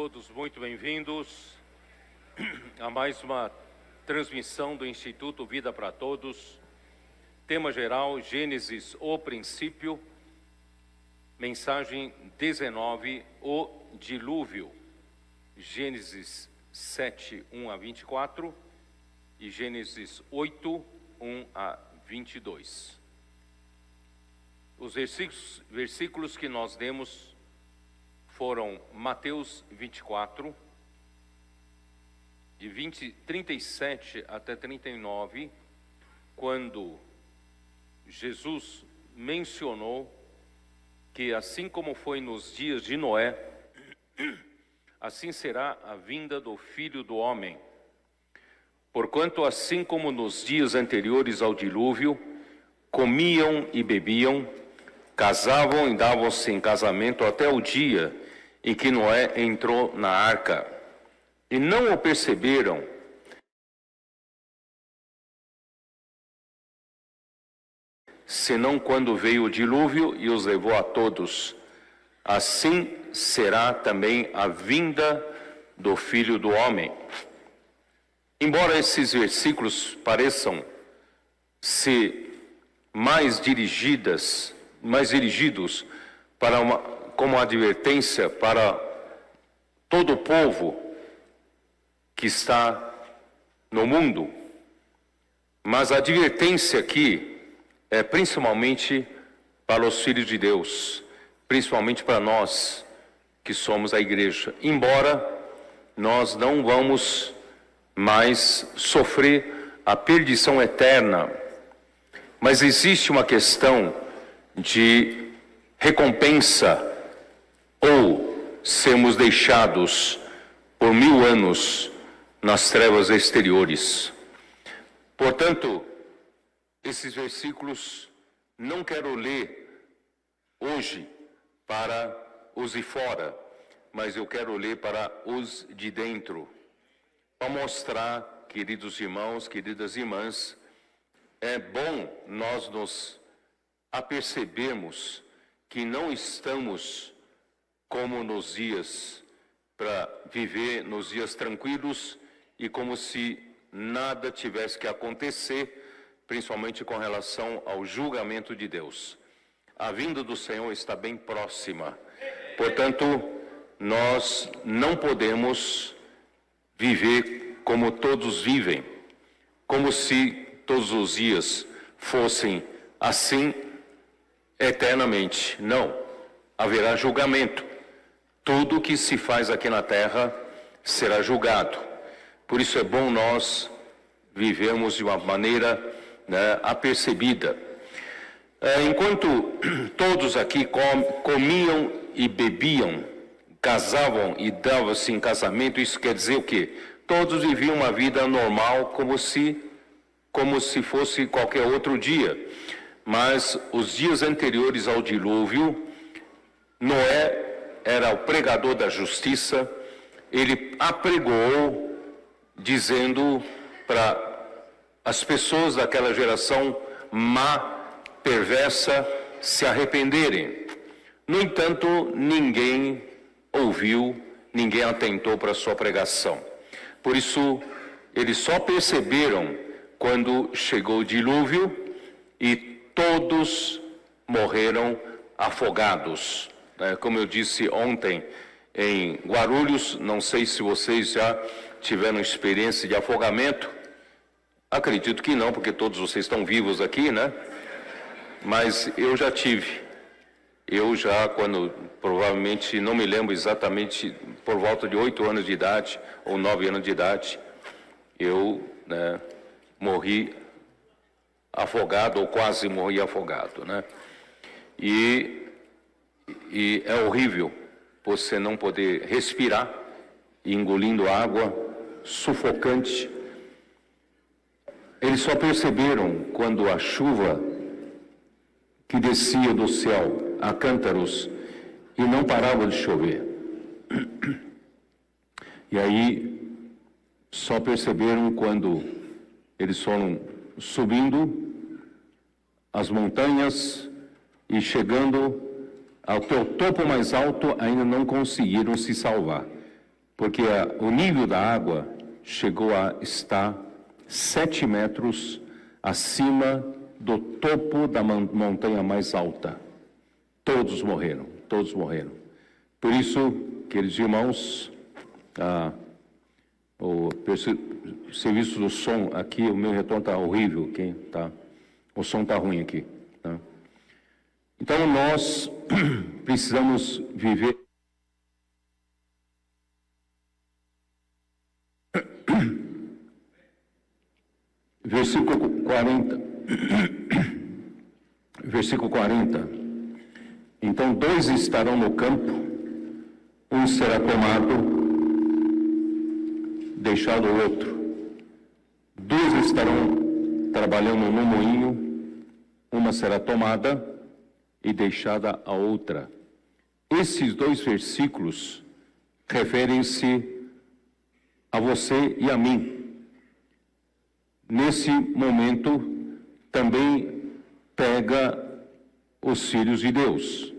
todos muito bem-vindos a mais uma transmissão do Instituto Vida para Todos. Tema geral, Gênesis, o princípio. Mensagem 19, o dilúvio. Gênesis 7, 1 a 24 e Gênesis 8, 1 a 22. Os versículos que nós demos foram Mateus 24, de 37 até 39, quando Jesus mencionou que assim como foi nos dias de Noé, assim será a vinda do Filho do Homem. Porquanto assim como nos dias anteriores ao dilúvio, comiam e bebiam, casavam e davam-se em casamento até o dia em que Noé entrou na arca. E não o perceberam, senão quando veio o dilúvio e os levou a todos. Assim será também a vinda do Filho do Homem. Embora esses versículos pareçam ser mais dirigidos para como advertência para todo o povo que está no mundo, mas a advertência aqui é principalmente para os filhos de Deus, principalmente para nós que somos a igreja. Embora nós não vamos mais sofrer a perdição eterna, mas existe uma questão de recompensa ou sermos deixados por 1000 anos nas trevas exteriores. Portanto, esses versículos não quero ler hoje para os de fora, mas eu quero ler para os de dentro, para mostrar, queridos irmãos, queridas irmãs, é bom nós nos apercebermos que não estamos como nos dias para viver nos dias tranquilos e como se nada tivesse que acontecer, principalmente com relação ao julgamento de Deus. A vinda do Senhor está bem próxima. Portanto, nós não podemos viver como todos vivem, como se todos os dias fossem assim eternamente. Não, haverá julgamento. Tudo que se faz aqui na terra será julgado. Por isso é bom nós vivermos de uma maneira apercebida. Enquanto todos aqui comiam e bebiam, casavam e davam-se em casamento, isso quer dizer o quê? Todos viviam uma vida normal, como se fosse qualquer outro dia. Mas os dias anteriores ao dilúvio, Noé era o pregador da justiça. Ele apregoou, dizendo para as pessoas daquela geração má, perversa, se arrependerem. No entanto, ninguém ouviu, ninguém atentou para a sua pregação. Por isso, eles só perceberam quando chegou o dilúvio e todos morreram afogados. Como eu disse ontem em Guarulhos, não sei se vocês já tiveram experiência de afogamento. Acredito que não, porque todos vocês estão vivos aqui, né? Mas eu já tive. Eu já, quando provavelmente, não me lembro exatamente, por volta de 8 anos de idade ou 9 anos de idade, eu morri afogado ou quase morri afogado, né? E é horrível você não poder respirar, engolindo água, sufocante. Eles só perceberam quando a chuva que descia do céu a cântaros e não parava de chover. E aí só perceberam quando eles foram subindo as montanhas e chegando ao teu topo mais alto, ainda não conseguiram se salvar. porque o nível da água chegou a estar 7 metros acima do topo da montanha mais alta. Todos morreram, todos morreram. Por isso, queridos irmãos, o serviço do som aqui, o meu retorno está horrível, o som está ruim aqui. Tá? Então, nós precisamos viver versículo 40. Versículo 40. Então, 2 estarão no campo, um será tomado, deixado o outro. 2 estarão trabalhando no moinho, uma será tomada e deixada a outra. Esses 2 versículos referem-se a você e a mim. Nesse momento, também pega os filhos de Deus.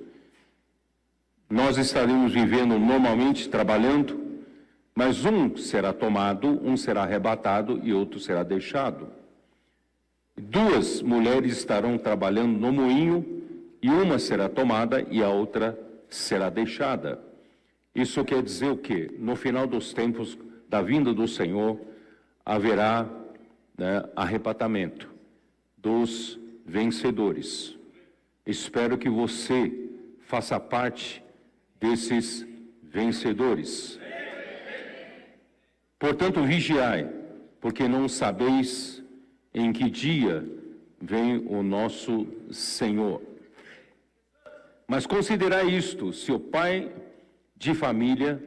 Nós estaremos vivendo normalmente, trabalhando, mas um será tomado, um será arrebatado e outro será deixado. 2 mulheres estarão trabalhando no moinho e uma será tomada e a outra será deixada. Isso quer dizer o quê? No final dos tempos da vinda do Senhor, haverá arrebatamento dos vencedores. Espero que você faça parte desses vencedores. Portanto, vigiai, porque não sabeis em que dia vem o nosso Senhor. Mas considerai isto: se o pai de família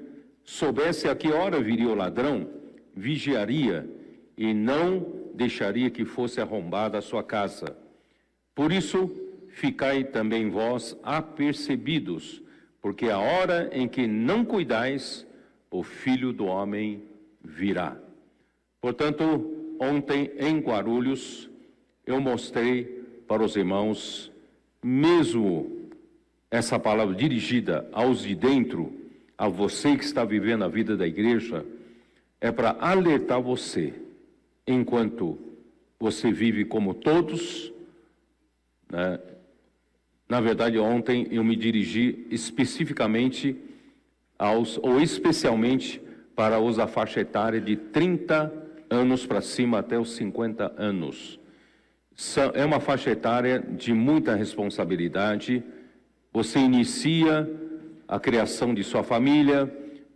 soubesse a que hora viria o ladrão, vigiaria e não deixaria que fosse arrombada a sua casa. Por isso, ficai também vós apercebidos, porque a hora em que não cuidais, o Filho do Homem virá. Portanto, ontem em Guarulhos, eu mostrei para os irmãos, mesmo essa palavra dirigida aos de dentro, a você que está vivendo a vida da igreja, é para alertar você, enquanto você vive como todos, né? Na verdade, ontem eu me dirigi especificamente especialmente para os da faixa etária de 30 anos para cima até os 50 anos. É uma faixa etária de muita responsabilidade. Você inicia a criação de sua família,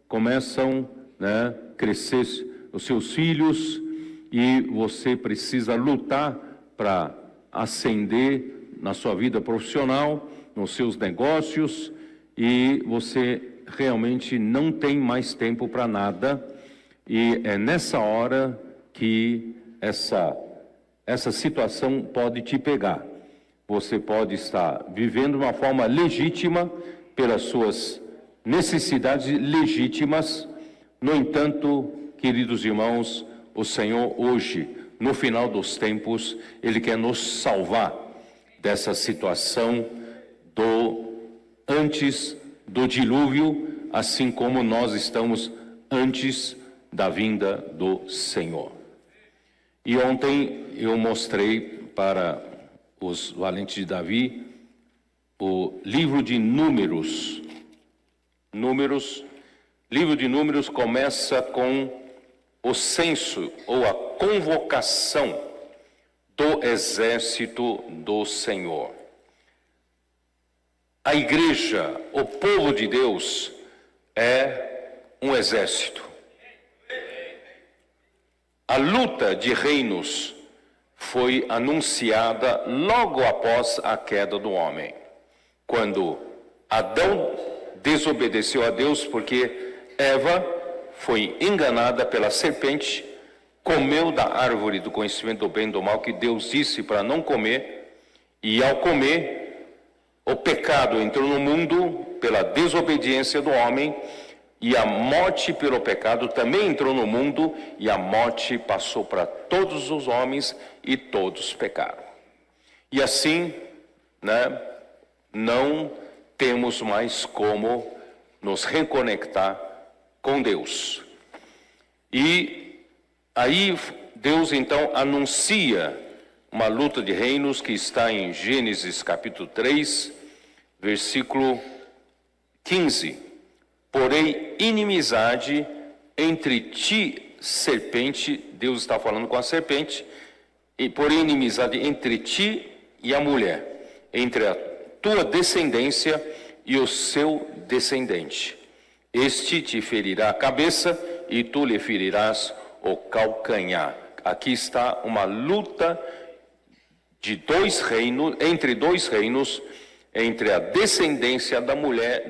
começam a crescer os seus filhos e você precisa lutar para ascender na sua vida profissional, nos seus negócios, e você realmente não tem mais tempo para nada, e é nessa hora que essa situação pode te pegar. Você pode estar vivendo de uma forma legítima, pelas suas necessidades legítimas. No entanto, queridos irmãos, o Senhor hoje, no final dos tempos, Ele quer nos salvar dessa situação antes do dilúvio, assim como nós estamos antes da vinda do Senhor. E ontem eu mostrei para os valentes de Davi o livro de Números. Livro de Números começa com o censo ou a convocação do exército do Senhor. A igreja, o povo de Deus, é um exército. A luta de reinos foi anunciada logo após a queda do homem, quando Adão desobedeceu a Deus, porque Eva foi enganada pela serpente, comeu da árvore do conhecimento do bem e do mal, que Deus disse para não comer, e ao comer, o pecado entrou no mundo pela desobediência do homem, e a morte pelo pecado também entrou no mundo, e a morte passou para todos os homens, e todos pecaram. E assim, não temos mais como nos reconectar com Deus. E aí Deus então anuncia uma luta de reinos que está em Gênesis capítulo 3, versículo 15. Porém, inimizade entre ti, serpente, Deus está falando com a serpente, e porém inimizade entre ti e a mulher, entre a tua descendência e o seu descendente. Este te ferirá a cabeça e tu lhe ferirás o calcanhar. Aqui está uma luta de entre dois reinos, entre a descendência da mulher,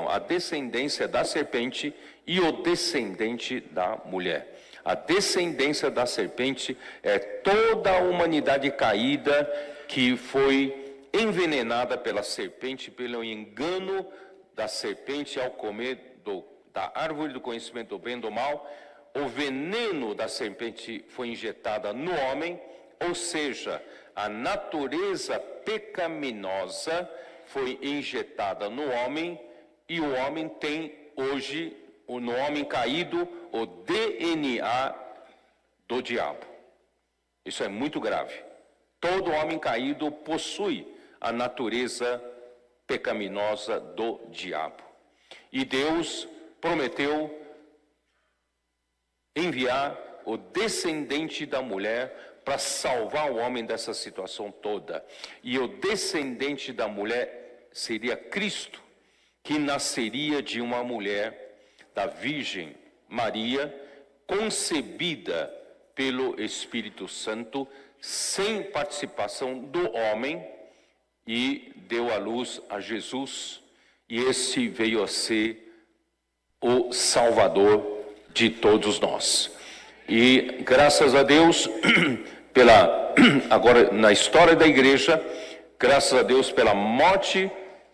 a descendência da serpente e o descendente da mulher. A descendência da serpente é toda a humanidade caída que foi envenenada pela serpente, pelo engano da serpente ao comer da árvore do conhecimento do bem e do mal. O veneno da serpente foi injetado no homem, ou seja, a natureza pecaminosa foi injetada no homem, e o homem tem hoje, no homem caído, o DNA do diabo. Isso é muito grave. Todo homem caído possui a natureza pecaminosa do diabo. E Deus prometeu enviar o descendente da mulher para salvar o homem dessa situação toda. E o descendente da mulher seria Cristo, que nasceria de uma mulher, da Virgem Maria, concebida pelo Espírito Santo, sem participação do homem, e deu à luz a Jesus, e esse veio a ser o Salvador de todos nós. E graças a Deus, agora na história da igreja, graças a Deus pela morte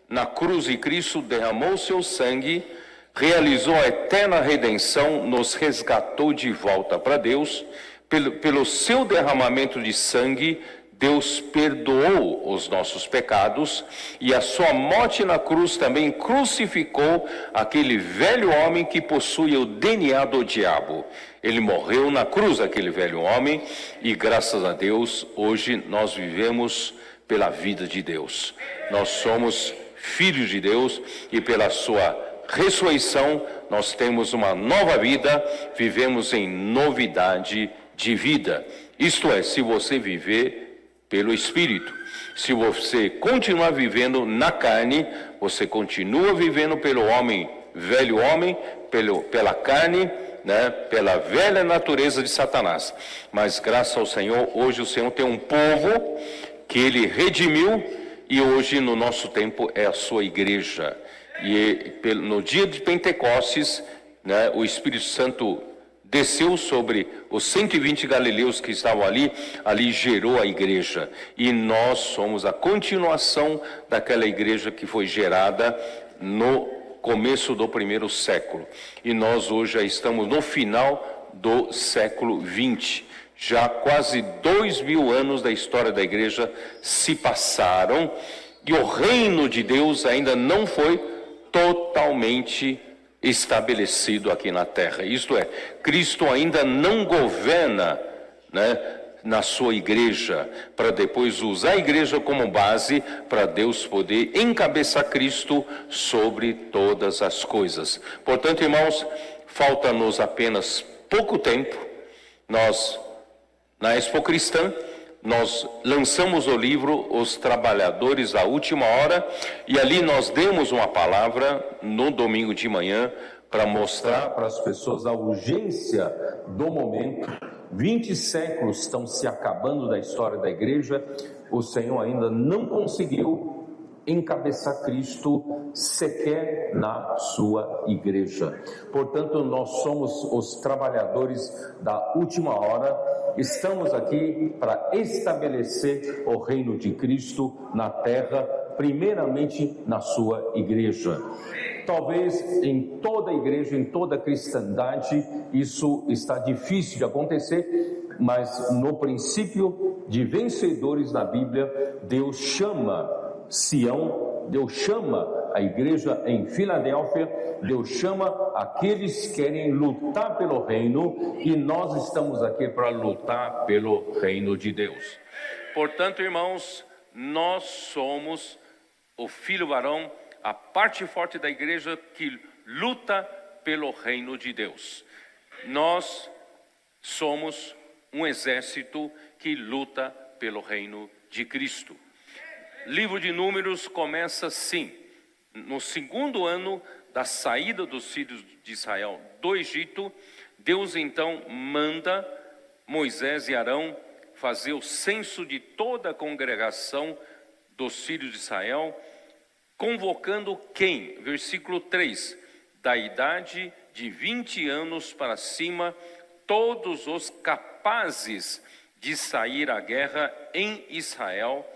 na cruz de Cristo, derramou seu sangue, realizou a eterna redenção, nos resgatou de volta para Deus. Pelo seu derramamento de sangue, Deus perdoou os nossos pecados, e a sua morte na cruz também crucificou aquele velho homem que possui o DNA do diabo. Ele morreu na cruz, aquele velho homem, e graças a Deus, hoje nós vivemos pela vida de Deus. Nós somos filhos de Deus, e pela sua ressurreição nós temos uma nova vida, vivemos em novidade de vida. Isto é, se você viver pelo Espírito. Se você continuar vivendo na carne, você continua vivendo pelo homem, velho homem, pela carne, né, pela velha natureza de Satanás. Mas graças ao Senhor, hoje o Senhor tem um povo que Ele redimiu, e hoje no nosso tempo é a sua igreja. E no dia de Pentecostes, né, o Espírito Santo desceu sobre os 120 galileus que estavam ali gerou a igreja. E nós somos a continuação daquela igreja que foi gerada no começo do primeiro século. E nós hoje já estamos no final do século 20. Já quase 2000 anos da história da igreja se passaram, e o reino de Deus ainda não foi totalmente estabelecido aqui na terra. Isto é, Cristo ainda não governa, né, na sua igreja, para depois usar a igreja como base para Deus poder encabeçar Cristo sobre todas as coisas. Portanto, irmãos, falta-nos apenas pouco tempo. Nós, na Expo Cristã, nós lançamos o livro Os Trabalhadores da Última Hora, e ali nós demos uma palavra no domingo de manhã para mostrar para as pessoas a urgência do momento. 20 séculos estão se acabando da história da igreja, o Senhor ainda não conseguiu encabeçar Cristo sequer na sua igreja. Portanto, nós somos os trabalhadores da última hora. Estamos aqui para estabelecer o reino de Cristo na terra, primeiramente na sua igreja. Talvez em toda a igreja, em toda a cristandade, isso está difícil de acontecer, mas no princípio de vencedores na Bíblia, Deus chama Sião, Deus chama a igreja em Filadélfia, Deus chama aqueles que querem lutar pelo reino, e nós estamos aqui para lutar pelo reino de Deus. Portanto, irmãos, nós somos o filho varão, a parte forte da igreja que luta pelo reino de Deus. Nós somos um exército que luta pelo reino de Cristo. Livro de Números começa assim: no segundo ano da saída dos filhos de Israel do Egito, Deus então manda Moisés e Arão fazer o censo de toda a congregação dos filhos de Israel, convocando quem? Versículo 3, da idade de 20 anos para cima, todos os capazes de sair à guerra em Israel,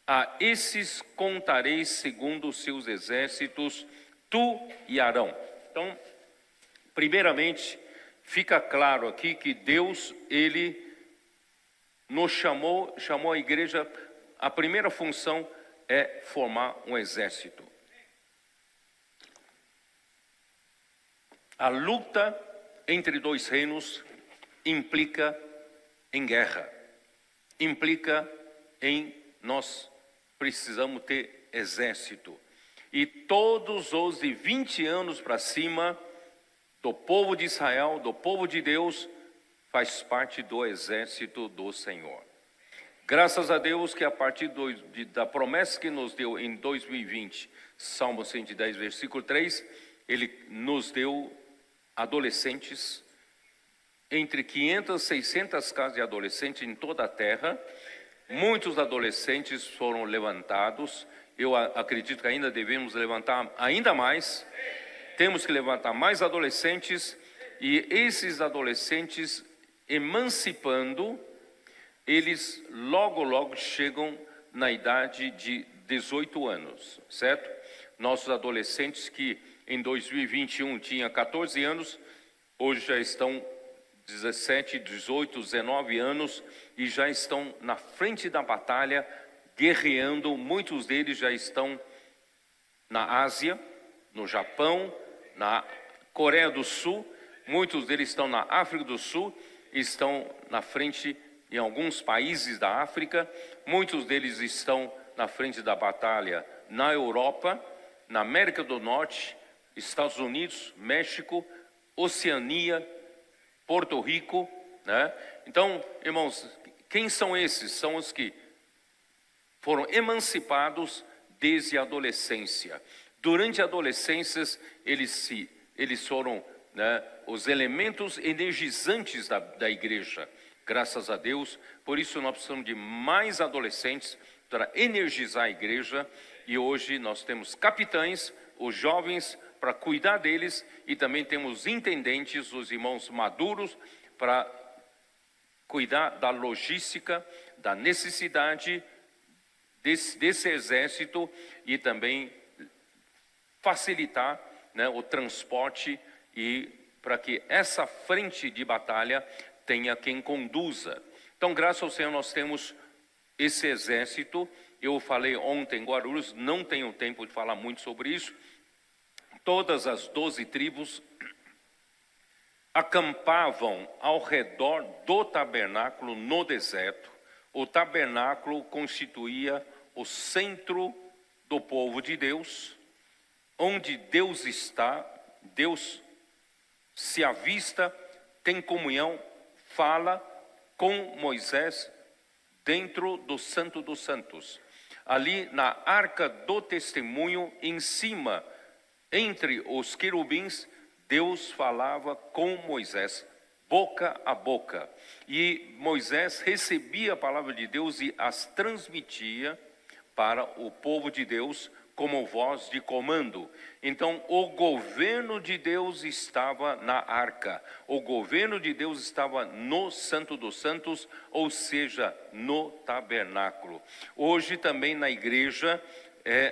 a esses contareis segundo os seus exércitos, tu e Arão. Então, primeiramente, fica claro aqui que Deus, Ele nos chamou a igreja, a primeira função é formar um exército. A luta entre dois reinos implica em guerra, implica em nós precisamos ter exército. E todos os de 20 anos para cima, do povo de Israel, do povo de Deus, faz parte do exército do Senhor. Graças a Deus que a partir da promessa que nos deu em 2020, Salmo 110, versículo 3, Ele nos deu adolescentes, entre 500 e 600 casas de adolescentes em toda a terra. Muitos adolescentes foram levantados. Eu acredito que ainda devemos levantar ainda mais. Temos que levantar mais adolescentes, e esses adolescentes emancipando, eles logo chegam na idade de 18 anos, certo? Nossos adolescentes que em 2021 tinham 14 anos, hoje já estão 17, 18, 19 anos e já estão na frente da batalha, guerreando. Muitos deles já estão na Ásia, no Japão, na Coreia do Sul, muitos deles estão na África do Sul, estão na frente em alguns países da África, muitos deles estão na frente da batalha na Europa, na América do Norte, Estados Unidos, México, Oceania, Porto Rico, né? Então, irmãos, quem são esses? São os que foram emancipados desde a adolescência. Durante a adolescência, eles foram, né, os elementos energizantes da igreja, graças a Deus. Por isso nós precisamos de mais adolescentes para energizar a igreja, e hoje nós temos capitães, os jovens, para cuidar deles, e também temos intendentes, os irmãos maduros, para cuidar da logística, da necessidade desse exército, e também facilitar, né, o transporte, e para que essa frente de batalha tenha quem conduza. Então, graças ao Senhor, nós temos esse exército. Eu falei ontem em Guarulhos, não tenho tempo de falar muito sobre isso. Todas as 12 tribos acampavam ao redor do tabernáculo no deserto. O tabernáculo constituía o centro do povo de Deus, onde Deus está. Deus se avista, tem comunhão, fala com Moisés dentro do Santo dos Santos. Ali na Arca do Testemunho, em cima, entre os querubins, Deus falava com Moisés, boca a boca. E Moisés recebia a palavra de Deus e as transmitia para o povo de Deus como voz de comando. Então, o governo de Deus estava na arca, o governo de Deus estava no Santo dos Santos, ou seja, no tabernáculo. Hoje também na igreja,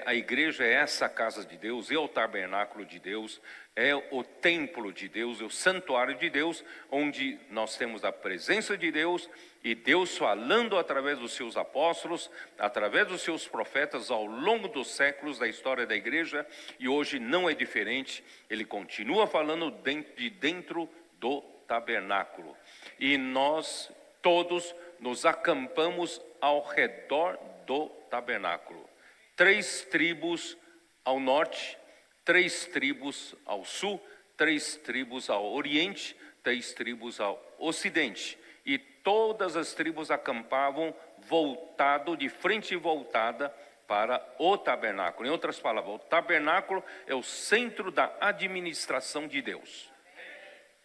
A igreja é essa casa de Deus, é o tabernáculo de Deus, é o templo de Deus, é o santuário de Deus, onde nós temos a presença de Deus e Deus falando através dos seus apóstolos, através dos seus profetas ao longo dos séculos da história da igreja, e hoje não é diferente. Ele continua falando de dentro do tabernáculo, e nós todos nos acampamos ao redor do tabernáculo. 3 tribos ao norte, 3 tribos ao sul, 3 tribos ao oriente, 3 tribos ao ocidente. E todas as tribos acampavam voltado, de frente voltada para o tabernáculo. Em outras palavras, o tabernáculo é o centro da administração de Deus.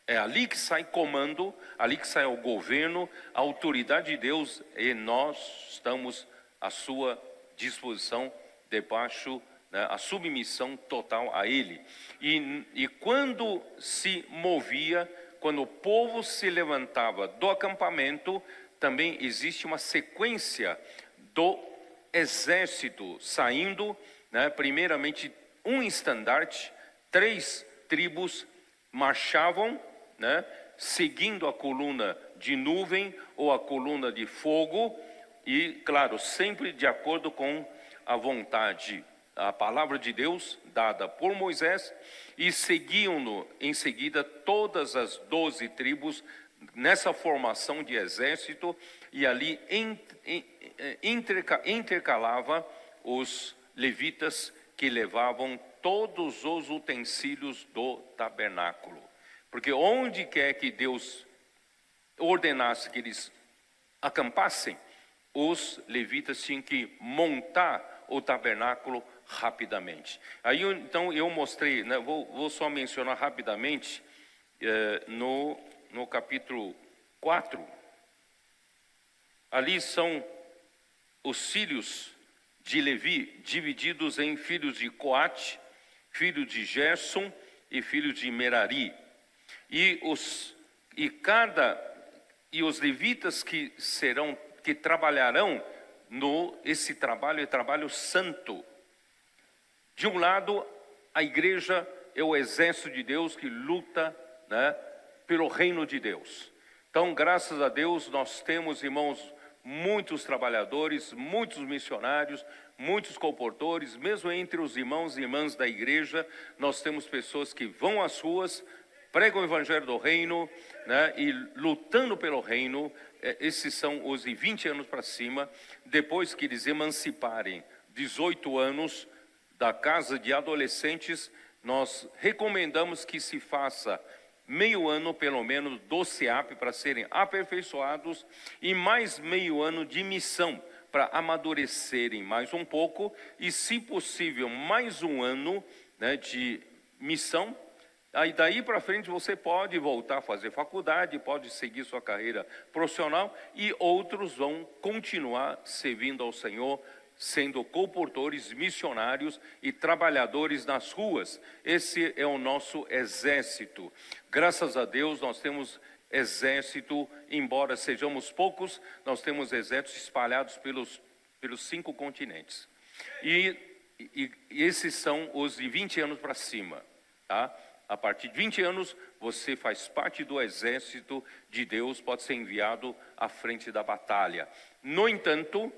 É ali que sai comando, ali que sai o governo, a autoridade de Deus, e nós estamos à sua disposição, debaixo, né, a submissão total a Ele. E quando se movia, quando o povo se levantava do acampamento, também existe uma sequência do exército saindo, né, primeiramente um estandarte, 3 tribos marchavam, né, seguindo a coluna de nuvem ou a coluna de fogo, e claro, sempre de acordo com a vontade, a palavra de Deus dada por Moisés, e seguiam-no em seguida todas as 12 tribos nessa formação de exército, e ali intercalava os levitas que levavam todos os utensílios do tabernáculo, porque onde quer que Deus ordenasse que eles acampassem, os levitas tinham que montar o tabernáculo rapidamente. Aí então eu mostrei, né, vou só mencionar rapidamente no capítulo 4, ali são os filhos de Levi divididos em filhos de Coate, filhos de Gerson e filhos de Merari. E os levitas que trabalharão esse trabalho é trabalho santo. De um lado, a igreja é o exército de Deus que luta, né, pelo reino de Deus. Então, graças a Deus, nós temos, irmãos, muitos trabalhadores, muitos missionários, muitos comportores, mesmo entre os irmãos e irmãs da igreja, nós temos pessoas que vão às ruas, pregam o evangelho do reino, né, e lutando pelo reino. Esses são os de 20 anos para cima. Depois que eles emanciparem 18 anos da casa de adolescentes, nós recomendamos que se faça meio ano pelo menos do CEAP para serem aperfeiçoados, e mais meio ano de missão para amadurecerem mais um pouco, e se possível mais um ano, né, de missão. Aí daí para frente você pode voltar a fazer faculdade, pode seguir sua carreira profissional, e outros vão continuar servindo ao Senhor, sendo comportores, missionários e trabalhadores nas ruas. Esse é o nosso exército. Graças a Deus nós temos exército, embora sejamos poucos, nós temos exércitos espalhados pelos 5 continentes. E esses são os de 20 anos para cima, tá? A partir de 20 anos, você faz parte do exército de Deus, pode ser enviado à frente da batalha. No entanto,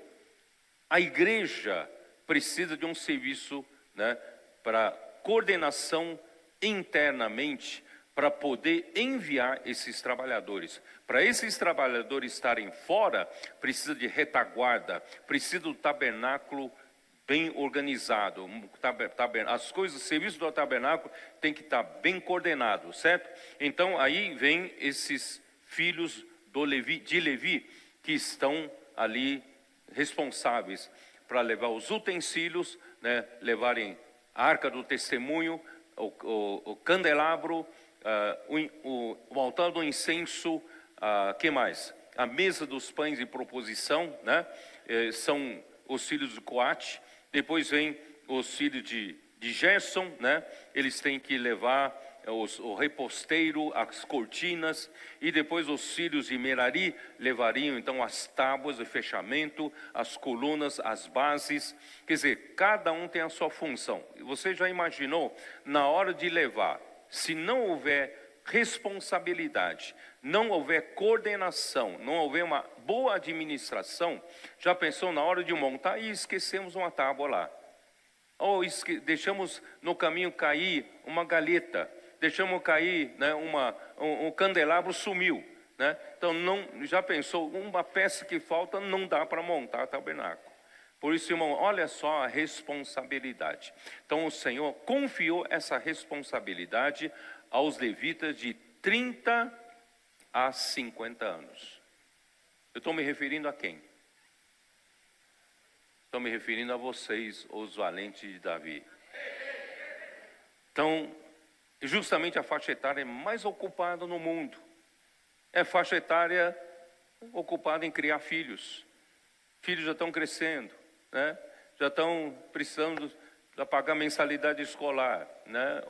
a igreja precisa de um serviço, né, para coordenação internamente, para poder enviar esses trabalhadores. Para esses trabalhadores estarem fora, precisa de retaguarda, precisa do tabernáculo bem organizado. As coisas, o serviço do tabernáculo tem que estar bem coordenado, certo? Então aí vem esses filhos de Levi, que estão ali responsáveis para levar os utensílios, né, levarem a arca do testemunho, o candelabro, o altar do incenso, que mais? A mesa dos pães de proposição, né? São os filhos de Coate. Depois vem os filhos de Gerson, né? Eles têm que levar o reposteiro, as cortinas, e depois os filhos de Merari levariam então as tábuas de fechamento, as colunas, as bases. Quer dizer, cada um tem a sua função. Você já imaginou, na hora de levar, se não houver responsabilidade, não houver coordenação, não houver uma boa administração, já pensou na hora de montar e esquecemos uma tábua lá? Ou deixamos no caminho cair uma galeta, deixamos cair, né, um candelabro sumiu, né? Então, já pensou, uma peça que falta não dá para montar tabernáculo. Por isso, irmão, olha só a responsabilidade. Então, o Senhor confiou essa responsabilidade aos levitas de 30 a 50 anos. Eu estou me referindo a quem? Estou me referindo a vocês, os valentes de Davi. Então, justamente a faixa etária mais ocupada no mundo. É faixa etária ocupada em criar filhos. Filhos já estão crescendo, né? Já estão precisando de pagar mensalidade escolar, né?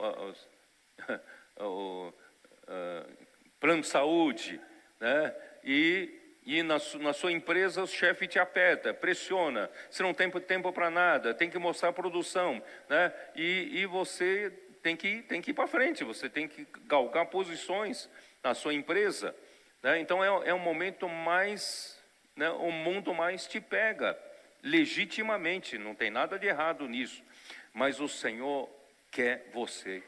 Plano de saúde, né? E na sua empresa o chefe te aperta, pressiona, você não tem tempo para nada, tem que mostrar a produção, né? E você tem que ir para frente, você tem que galgar posições na sua empresa, né? Então é um momento mais, né, o mundo mais te pega, legitimamente, não tem nada de errado nisso, mas o Senhor quer você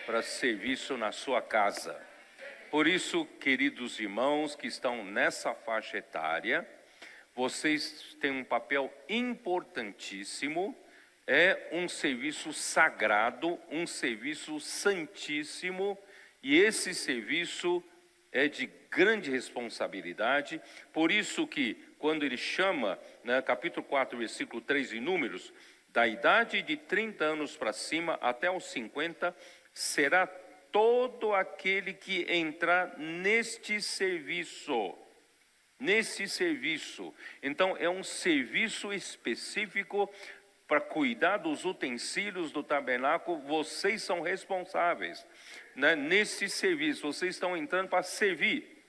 para serviço na sua casa. Por isso, queridos irmãos que estão nessa faixa etária, vocês têm um papel importantíssimo, é um serviço sagrado, um serviço santíssimo, e esse serviço é de grande responsabilidade. Por isso que, quando ele chama, né, capítulo 4, versículo 3 de Números, da idade de 30 anos para cima até os 50, será todo aquele que entrar neste serviço. Nesse serviço. Então, é um serviço específico para cuidar dos utensílios do tabernáculo. Vocês são responsáveis, né? Nesse serviço, vocês estão entrando para servir,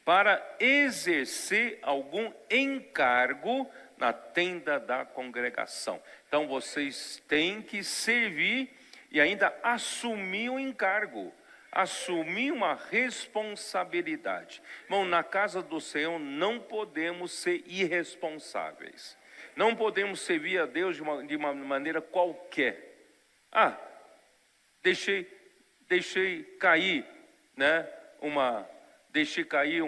para exercer algum encargo na tenda da congregação. Então, vocês têm que servir e ainda assumir um encargo, assumir uma responsabilidade. Irmão, na casa do Senhor não podemos ser irresponsáveis. Não podemos servir a Deus de uma maneira qualquer. Deixei cair, né, deixei cair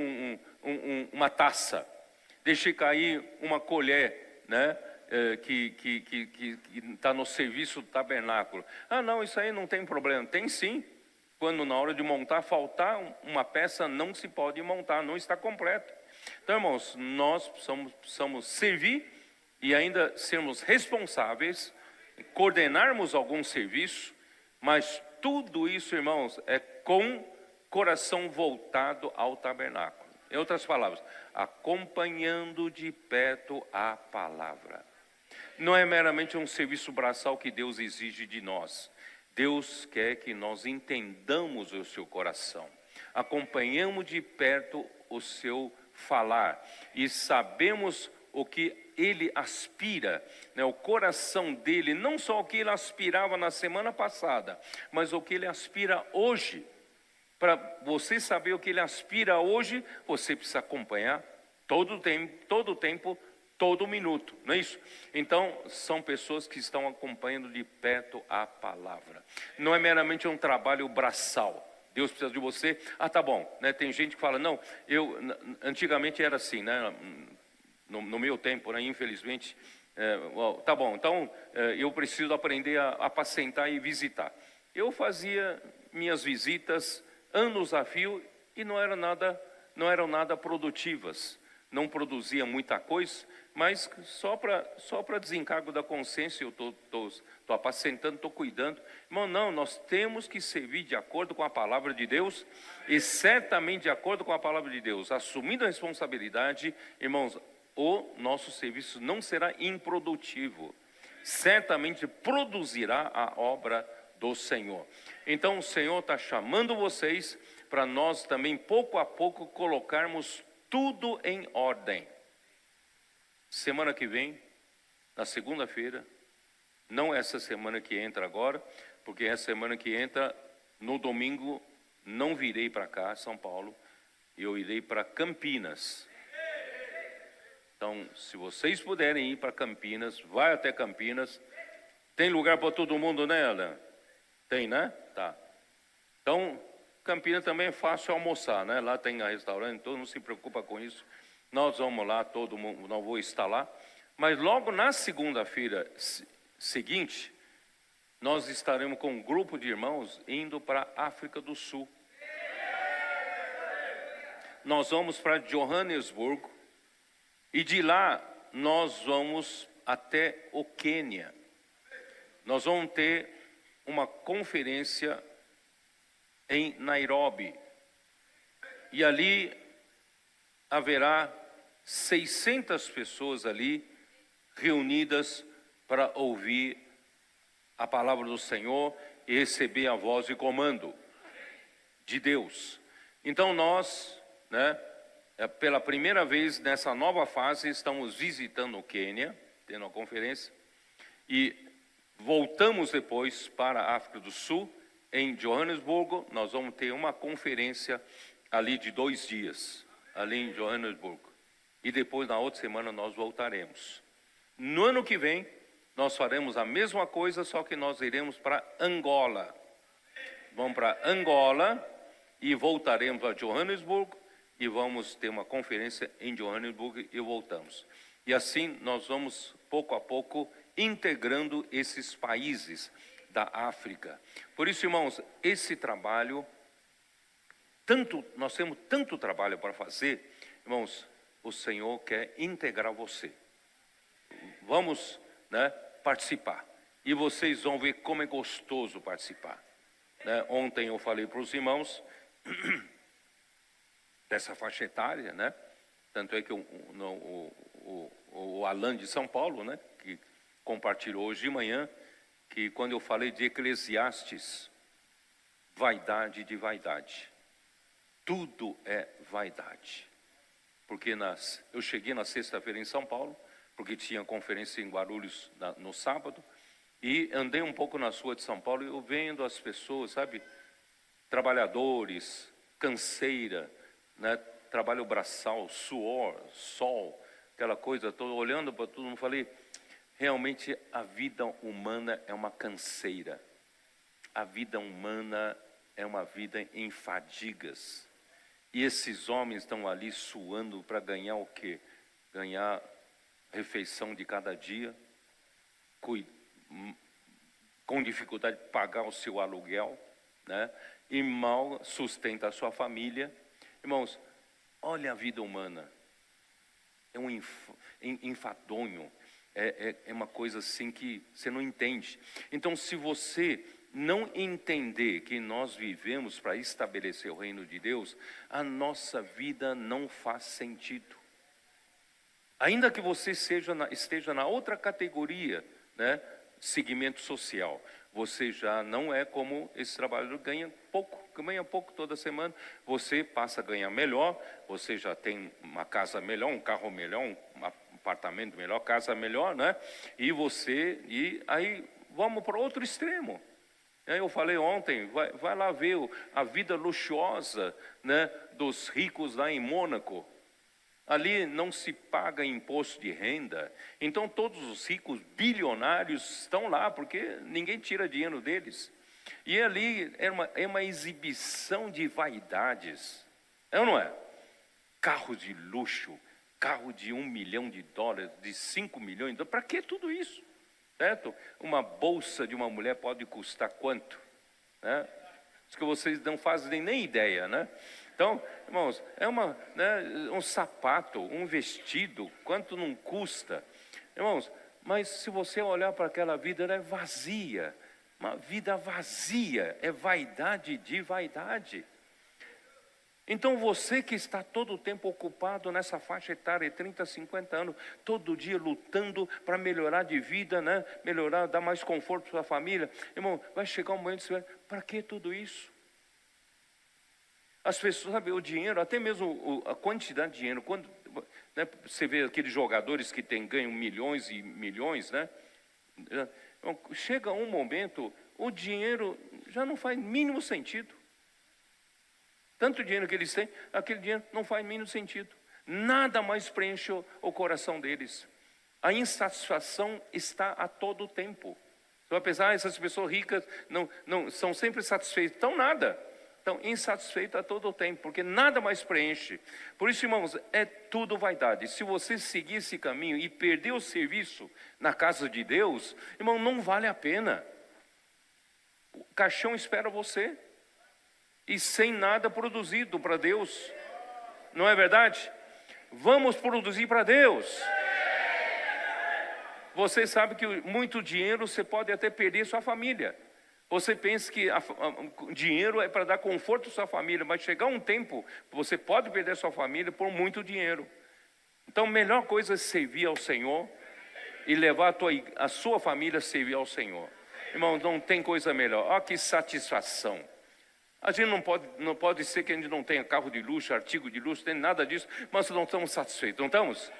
uma taça, deixei cair uma colher, né, que está no serviço do tabernáculo. Não, isso aí não tem problema. Tem sim. Quando na hora de montar faltar uma peça, não se pode montar, não está completo. Então, irmãos, nós precisamos servir e ainda sermos responsáveis, coordenarmos algum serviço, mas tudo isso, irmãos, é com coração voltado ao tabernáculo. Em outras palavras, acompanhando de perto a palavra. Não é meramente um serviço braçal que Deus exige de nós. Deus quer que nós entendamos o seu coração. Acompanhamos de perto o seu falar e sabemos o que ele aspira, né? O coração dele, não só o que ele aspirava na semana passada, mas o que ele aspira hoje. Para você saber o que ele aspira hoje, você precisa acompanhar todo o tempo, todo minuto, não é isso? Então, são pessoas que estão acompanhando de perto a palavra. Não é meramente um trabalho braçal. Deus precisa de você. Tá bom, né? Tem gente que fala, não, antigamente era assim, né? No meu tempo, né? Infelizmente, tá bom, então eu preciso aprender a apacentar e visitar. Eu fazia minhas visitas anos a fio e não eram nada produtivas. Não produzia muita coisa, mas só para desencargo da consciência eu estou apacentando, estou cuidando. Irmão, não, nós temos que servir de acordo com a palavra de Deus, e certamente de acordo com a palavra de Deus, assumindo a responsabilidade, irmãos, o nosso serviço não será improdutivo, certamente produzirá a obra do Senhor. Então o Senhor está chamando vocês para nós também, pouco a pouco, colocarmos tudo em ordem. Semana que vem, na segunda-feira, não essa semana que entra agora, porque essa semana que entra, no domingo, não virei para cá, São Paulo, eu irei para Campinas. Então, se vocês puderem ir para Campinas, vai até Campinas. Tem lugar para todo mundo, né, Alan? Tem, né? Tá. Então, Campinas também é fácil almoçar, né? Lá tem restaurante, todo mundo se preocupa com isso. Nós vamos lá, todo mundo, não vou estar lá. Mas logo na segunda-feira seguinte, nós estaremos com um grupo de irmãos indo para a África do Sul. Nós vamos para Johannesburgo e de lá nós vamos até o Quênia. Nós vamos ter uma conferência em Nairobi. E ali haverá 600 pessoas ali reunidas para ouvir a palavra do Senhor e receber a voz de comando de Deus. Então nós, pela primeira vez nessa nova fase, estamos visitando o Quênia, tendo uma conferência, e voltamos depois para a África do Sul, em Johannesburgo. Nós vamos ter uma conferência ali de 2 dias, ali em Johannesburgo. E depois, na outra semana, nós voltaremos. No ano que vem, nós faremos a mesma coisa, só que nós iremos para Angola. Vamos para Angola e voltaremos a Johannesburgo e vamos ter uma conferência em Johannesburgo e voltamos. E assim nós vamos, pouco a pouco, integrando esses países da África. Por isso, irmãos, esse trabalho, nós temos tanto trabalho para fazer, irmãos, o Senhor quer integrar você. Vamos, participar. E vocês vão ver como é gostoso participar. Ontem eu falei para os irmãos dessa faixa etária, tanto é que o Alan de São Paulo, que compartilhou hoje de manhã, que quando eu falei de Eclesiastes, vaidade de vaidade, tudo é vaidade. Porque eu cheguei na sexta-feira em São Paulo, porque tinha conferência em Guarulhos no sábado, e andei um pouco na rua de São Paulo, e eu vendo as pessoas, trabalhadores, canseira, trabalho braçal, suor, sol, aquela coisa toda, olhando para todo mundo, falei, realmente a vida humana é uma canseira. A vida humana é uma vida em fadigas. E esses homens estão ali suando para ganhar o quê? Ganhar refeição de cada dia, com dificuldade de pagar o seu aluguel, e mal sustenta a sua família. Irmãos, olha a vida humana. É um enfadonho. É uma coisa assim que você não entende. Então, se você não entender que nós vivemos para estabelecer o reino de Deus, a nossa vida não faz sentido. Ainda que você esteja na outra categoria, segmento social, você já não é como esse trabalhador, ganha pouco toda semana, você passa a ganhar melhor, você já tem uma casa melhor, um carro melhor, um apartamento melhor, casa melhor, e aí vamos para outro extremo. Eu falei ontem, vai lá ver a vida luxuosa, dos ricos lá em Mônaco. Ali não se paga imposto de renda, então todos os ricos bilionários estão lá, porque ninguém tira dinheiro deles. E ali é uma exibição de vaidades, é ou não é? Carro de luxo, carro de $1 milhão, de 5 milhões de dólares, para que tudo isso? Certo? Uma bolsa de uma mulher pode custar quanto? Isso que vocês não fazem nem ideia, Então, irmãos, é um sapato, um vestido, quanto não custa? Irmãos, mas se você olhar para aquela vida, ela é vazia. Uma vida vazia, é vaidade de vaidade. Então você que está todo o tempo ocupado nessa faixa etária, 30, 50 anos, todo dia lutando para melhorar de vida, né? Melhorar, dar mais conforto para sua família. Irmão, vai chegar um momento que você vai, para que tudo isso? As pessoas, sabe, o dinheiro, até mesmo a quantidade de dinheiro, quando, né, você vê aqueles jogadores que ganham milhões e milhões, né? Chega um momento, o dinheiro já não faz mínimo sentido. Tanto dinheiro que eles têm, aquele dinheiro não faz mínimo sentido. Nada mais preenche o coração deles. A insatisfação está a todo tempo. Você vai pensar, essas pessoas ricas não são sempre satisfeitas. Então nada. Estão insatisfeitas a todo tempo, porque nada mais preenche. Por isso, irmãos, é tudo vaidade. Se você seguir esse caminho e perder o serviço na casa de Deus, irmão, não vale a pena. O caixão espera você. E sem nada produzido para Deus. Não é verdade? Vamos produzir para Deus. Você sabe que muito dinheiro você pode até perder sua família. Você pensa que dinheiro é para dar conforto à sua família, mas chegar um tempo, você pode perder sua família por muito dinheiro. Então a melhor coisa é servir ao Senhor e levar a sua família a servir ao Senhor. Irmão, não tem coisa melhor. Olha que satisfação. A gente não pode ser que a gente não tenha carro de luxo, artigo de luxo, não tem nada disso, mas não estamos satisfeitos, não estamos?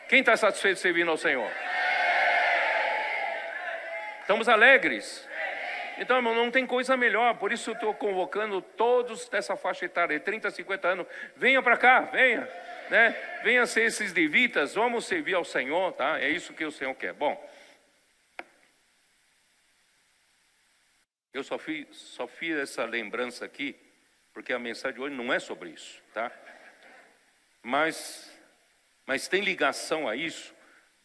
Quem está satisfeito servindo ao Senhor? Estamos alegres. Então, irmão, não tem coisa melhor, por isso eu estou convocando todos dessa faixa etária, 30, 50 anos, venha para cá, venha, né? Venha ser esses levitas, vamos servir ao Senhor, tá? É isso que o Senhor quer. Bom, eu só fiz essa lembrança aqui, porque a mensagem de hoje não é sobre isso, tá? Mas tem ligação a isso,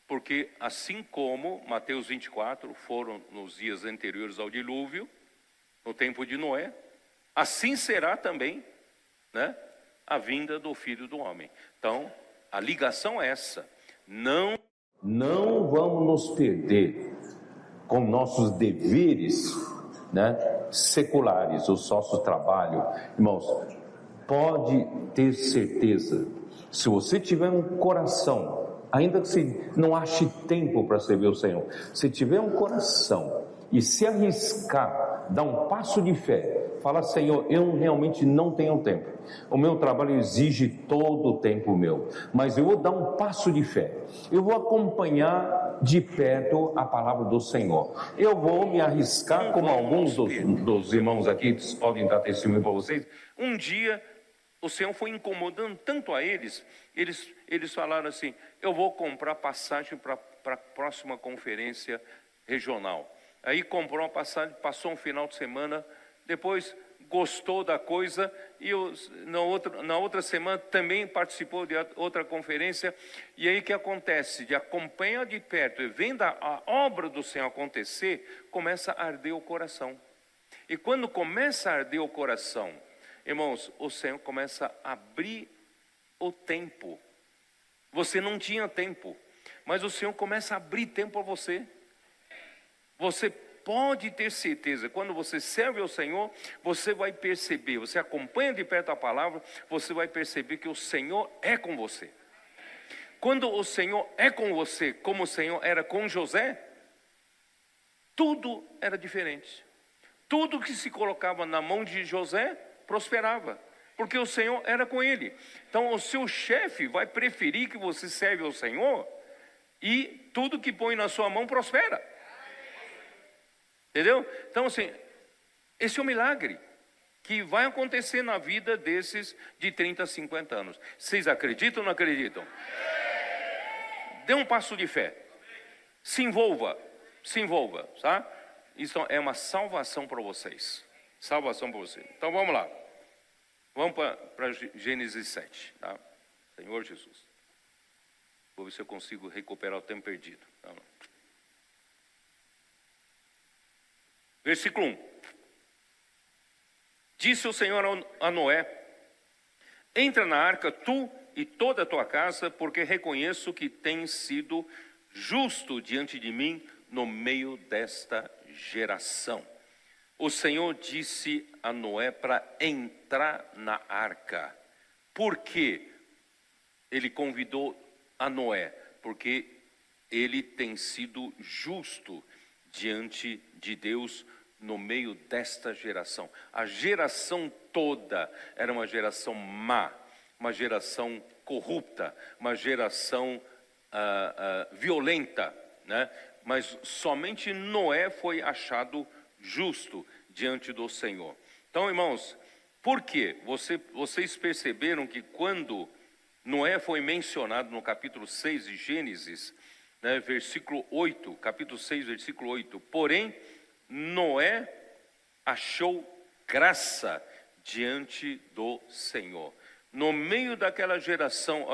porque assim como Mateus 24 foram nos dias anteriores ao dilúvio, no tempo de Noé, assim será também, né, a vinda do Filho do Homem. Então, a ligação é essa. Não vamos nos perder com nossos deveres, né, seculares, o nosso trabalho. Irmãos, pode ter certeza, se você tiver um coração, ainda que você não ache tempo para servir o Senhor, se tiver um coração e se arriscar, dar um passo de fé, fala, Senhor, eu realmente não tenho tempo, o meu trabalho exige todo o tempo meu, mas eu vou dar um passo de fé, eu vou acompanhar de perto a palavra do Senhor, eu vou me arriscar, como alguns dos irmãos aqui podem dar testemunho para vocês. Um dia o Senhor foi incomodando tanto a eles falaram assim, eu vou comprar passagem para a próxima conferência regional. Aí comprou uma passagem, passou um final de semana, depois gostou da coisa e na outra semana também participou de outra conferência. E aí o que acontece? De acompanhar de perto e vendo a obra do Senhor acontecer, começa a arder o coração. E quando começa a arder o coração, irmãos, o Senhor começa a abrir o tempo. Você não tinha tempo, mas o Senhor começa a abrir tempo para você. Você pode ter certeza, quando você serve ao Senhor, você vai perceber, você acompanha de perto a palavra, você vai perceber que o Senhor é com você. Quando o Senhor é com você, como o Senhor era com José, tudo era diferente. Tudo que se colocava na mão de José, prosperava, porque o Senhor era com ele. Então o seu chefe vai preferir que você serve ao Senhor, e tudo que põe na sua mão prospera. Entendeu? Então assim, esse é um milagre que vai acontecer na vida desses de 30 a 50 anos. Vocês acreditam ou não acreditam? Dê um passo de fé. Se envolva, tá? Isso é uma salvação para vocês. Salvação para vocês. Então vamos lá. Vamos para Gênesis 7, tá? Senhor Jesus. Vou ver se eu consigo recuperar o tempo perdido. Vamos lá. Versículo 1. Disse o Senhor a Noé: entra na arca tu e toda a tua casa, porque reconheço que tens sido justo diante de mim no meio desta geração. o Senhor disse a Noé para entrar na arca. Por quê? Ele convidou a Noé, porque ele tem sido justo diante de Deus no meio desta geração. A geração toda era uma geração má, uma geração corrupta, uma geração violenta, né? Mas somente Noé foi achado justo diante do Senhor. Então, irmãos, por quê? Vocês perceberam que quando Noé foi mencionado no capítulo 6 de Gênesis, né, versículo 8, capítulo 6, versículo 8, porém, Noé achou graça diante do Senhor. No meio daquela geração,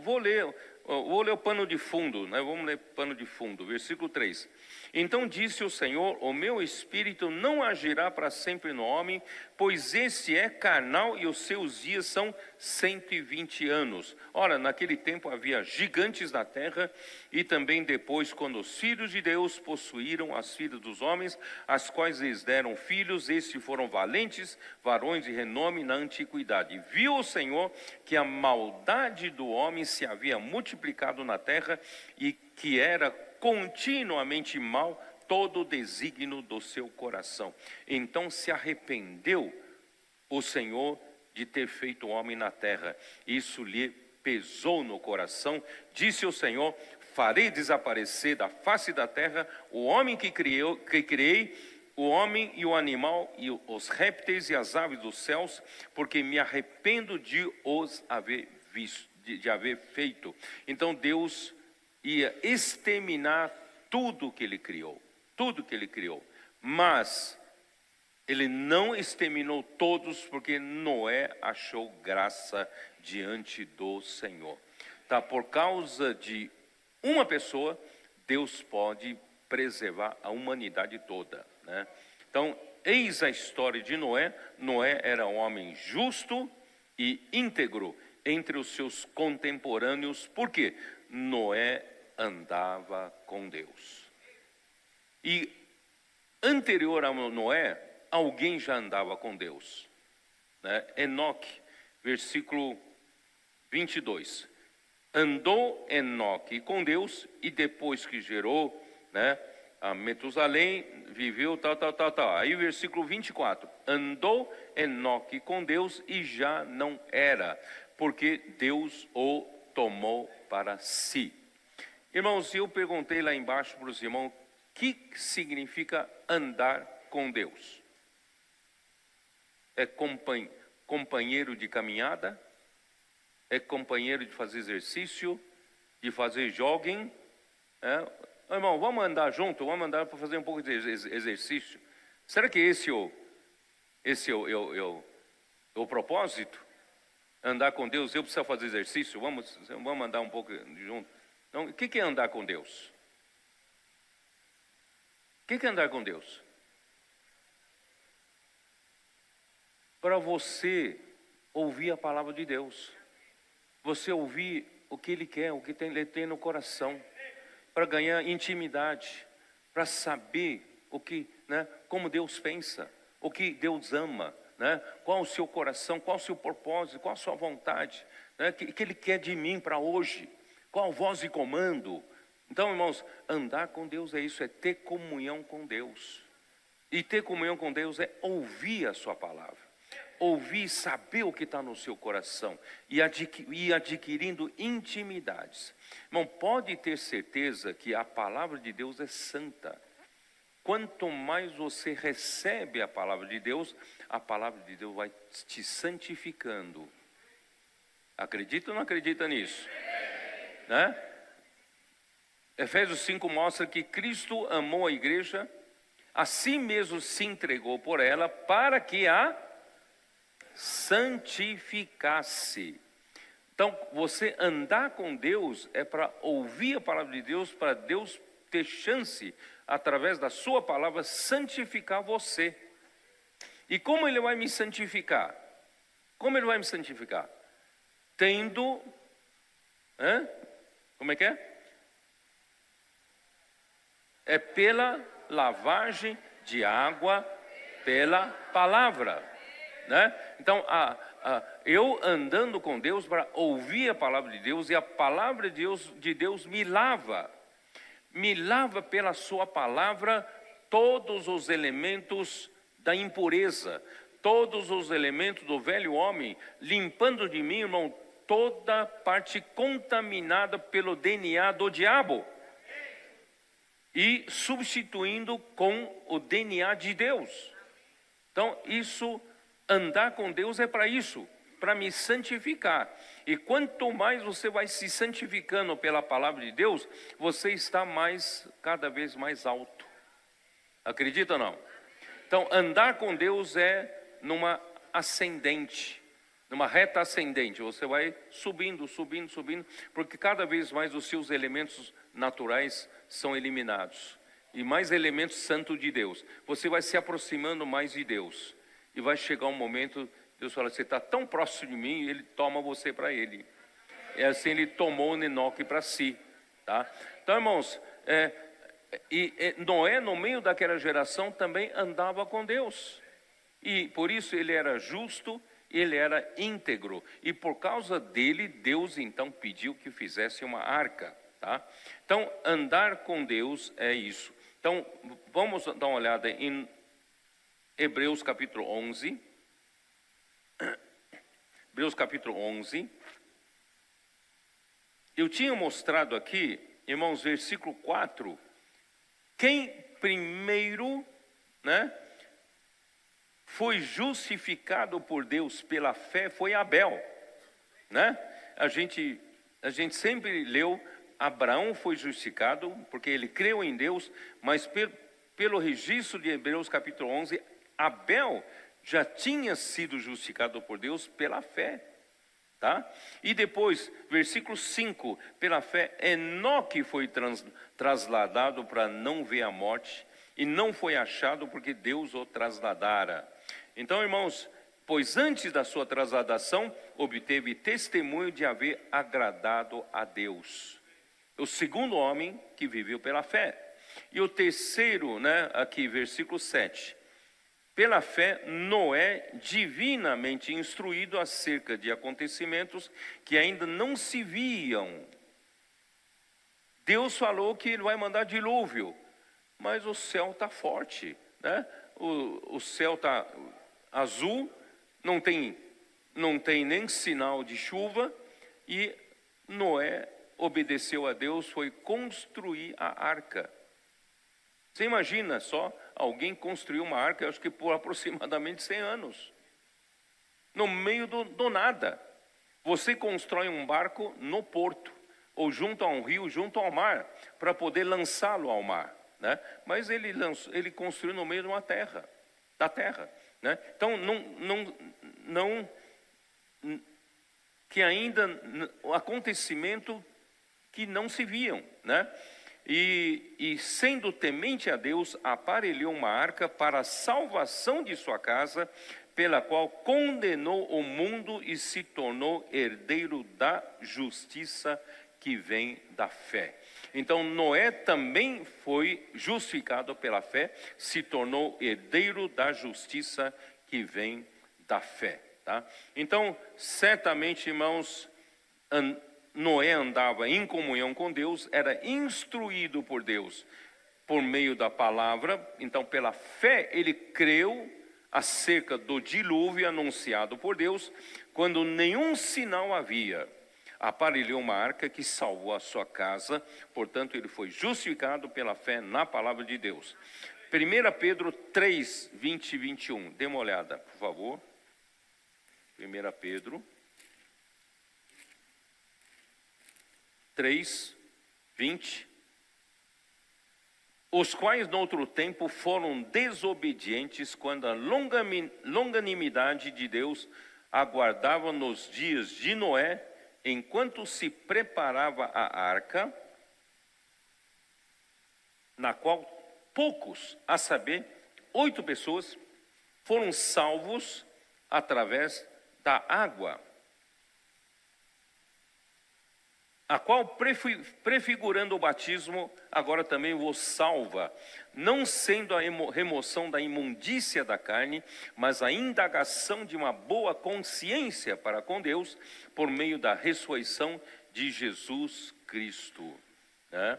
vou ler o pano de fundo, né? Vamos ler pano de fundo, versículo 3. Então disse o Senhor, o meu espírito não agirá para sempre no homem, pois esse é carnal e os seus dias são 120 anos. Ora, naquele tempo havia gigantes na terra, e também depois, quando os filhos de Deus possuíram as filhas dos homens, as quais lhes deram filhos, estes foram valentes, varões de renome na antiguidade. Viu o Senhor que a maldade do homem se havia multiplicado na terra, e que era continuamente mal todo o desígnio do seu coração. Então se arrependeu o Senhor de ter feito o homem na terra. Isso lhe pesou no coração. Disse o Senhor, farei desaparecer da face da terra o homem que criei, o homem e o animal, e os répteis e as aves dos céus, porque me arrependo de os haver visto, de haver feito. Então Deus ia exterminar tudo que ele criou, mas ele não exterminou todos, porque Noé achou graça diante do Senhor. Tá? Por causa de uma pessoa, Deus pode preservar a humanidade toda, né? Então, eis a história de Noé. Noé era um homem justo e íntegro entre os seus contemporâneos. Por quê? Noé andava com Deus. E anterior a Noé, alguém já andava com Deus, né? Enoque, versículo 22. Andou Enoque com Deus, e depois que gerou, né, a Metusalém, viveu tal. Aí versículo 24. Andou Enoque com Deus e já não era, porque Deus o tomou para si. Irmãos, eu perguntei lá embaixo para os irmãos, o que significa andar com Deus? É companheiro de caminhada? É companheiro de fazer exercício? De fazer jogging? Irmão, vamos andar junto? Vamos andar para fazer um pouco de exercício? Será que esse é o propósito? Andar com Deus, eu preciso fazer exercício? Vamos andar um pouco junto? Então, o que é andar com Deus? O que é andar com Deus? Para você ouvir a palavra de Deus, você ouvir o que Ele quer, o que Ele tem no coração, para ganhar intimidade, para saber o que, né, como Deus pensa, o que Deus ama, né, qual o seu coração, qual o seu propósito, qual a sua vontade, né, que Ele quer de mim para hoje, qual voz e comando. Então, irmãos, andar com Deus é isso, é ter comunhão com Deus. E ter comunhão com Deus é ouvir a sua palavra, ouvir, saber o que está no seu coração e ir adquirindo intimidades. Irmão, pode ter certeza que a palavra de Deus é santa. Quanto mais você recebe a palavra de Deus, a palavra de Deus vai te santificando. Acredita ou não acredita nisso? Né? Efésios 5 mostra que Cristo amou a igreja, assim mesmo se entregou por ela, para que a santificasse. Então, você andar com Deus é para ouvir a palavra de Deus, para Deus ter chance, através da sua palavra, santificar você. E como Ele vai me santificar? Como Ele vai me santificar? Tendo, como é que é? É pela lavagem de água pela palavra, né? Então, eu andando com Deus para ouvir a palavra de Deus, e a palavra de Deus me lava pela sua palavra todos os elementos da impureza, todos os elementos do velho homem, limpando de mim, irmão, toda parte contaminada pelo DNA do diabo e substituindo com o DNA de Deus. Então, andar com Deus é para isso, para me santificar. E quanto mais você vai se santificando pela palavra de Deus, você está cada vez mais alto. Acredita ou não? Então, andar com Deus é numa ascendente, numa reta ascendente. Você vai subindo, porque cada vez mais os seus elementos naturais são eliminados. E mais elementos santos de Deus. Você vai se aproximando mais de Deus. E vai chegar um momento, Deus fala, você está tão próximo de mim, Ele toma você para Ele. É assim, Ele tomou o Enoque para si. Tá? Então, irmãos, Noé, no meio daquela geração, também andava com Deus. E por isso ele era justo, ele era íntegro. E por causa dele, Deus então pediu que fizesse uma arca. Tá? Então, andar com Deus é isso. Então, vamos dar uma olhada em Hebreus capítulo 11. Hebreus capítulo 11. Eu tinha mostrado aqui, irmãos, versículo 4. Quem primeiro, né, foi justificado por Deus pela fé foi Abel, né? A gente sempre leu, Abraão foi justificado porque ele creu em Deus, mas pelo registro de Hebreus capítulo 11, Abel já tinha sido justificado por Deus pela fé. Tá? E depois, versículo 5, pela fé, Enoque foi trasladado para não ver a morte, e não foi achado porque Deus o trasladara. Então, irmãos, pois antes da sua trasladação, obteve testemunho de haver agradado a Deus. O segundo homem que viveu pela fé. E o terceiro, né, aqui, versículo 7. Pela fé, Noé, divinamente instruído acerca de acontecimentos que ainda não se viam. Deus falou que Ele vai mandar dilúvio, mas o céu está forte, né? O céu está azul, não tem nem sinal de chuva, e Noé obedeceu a Deus, foi construir a arca. Você imagina só, alguém construiu uma arca, eu acho que por aproximadamente 100 anos. No meio do nada. Você constrói um barco no porto, ou junto a um rio, junto ao mar, para poder lançá-lo ao mar, né? Mas ele construiu no meio de uma terra, da terra, né? Então, que ainda, o acontecimento que não se viam, né? E sendo temente a Deus, aparelhou uma arca para a salvação de sua casa, pela qual condenou o mundo e se tornou herdeiro da justiça que vem da fé. Então, Noé também foi justificado pela fé, se tornou herdeiro da justiça que vem da fé. Tá? Então, certamente, irmãos, Noé andava em comunhão com Deus, era instruído por Deus por meio da palavra. Então, pela fé, ele creu acerca do dilúvio anunciado por Deus, quando nenhum sinal havia. Aparelhou uma arca que salvou a sua casa, portanto, ele foi justificado pela fé na palavra de Deus. 1 Pedro 3, 20 e 21. Dê uma olhada, por favor. 1 Pedro 3, 20. Os quais, no outro tempo, foram desobedientes quando a longanimidade de Deus aguardava nos dias de Noé, enquanto se preparava a arca, na qual poucos, a saber, 8 pessoas, foram salvos através da água. a qual prefigurando o batismo, agora também vos salva, não sendo a remoção da imundícia da carne, mas a indagação de uma boa consciência para com Deus, por meio da ressurreição de Jesus Cristo, né?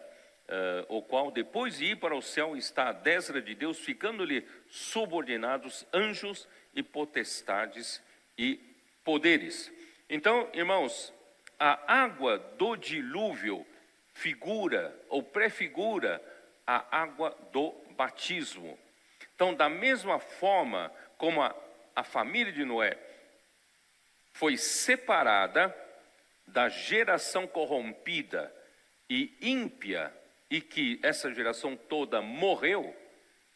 O qual, depois de ir para o céu, está à destra de Deus, ficando-lhe subordinados anjos e potestades e poderes. Então, irmãos, a água do dilúvio figura ou prefigura a água do batismo. Então, da mesma forma como a família de Noé foi separada da geração corrompida e ímpia, e que essa geração toda morreu,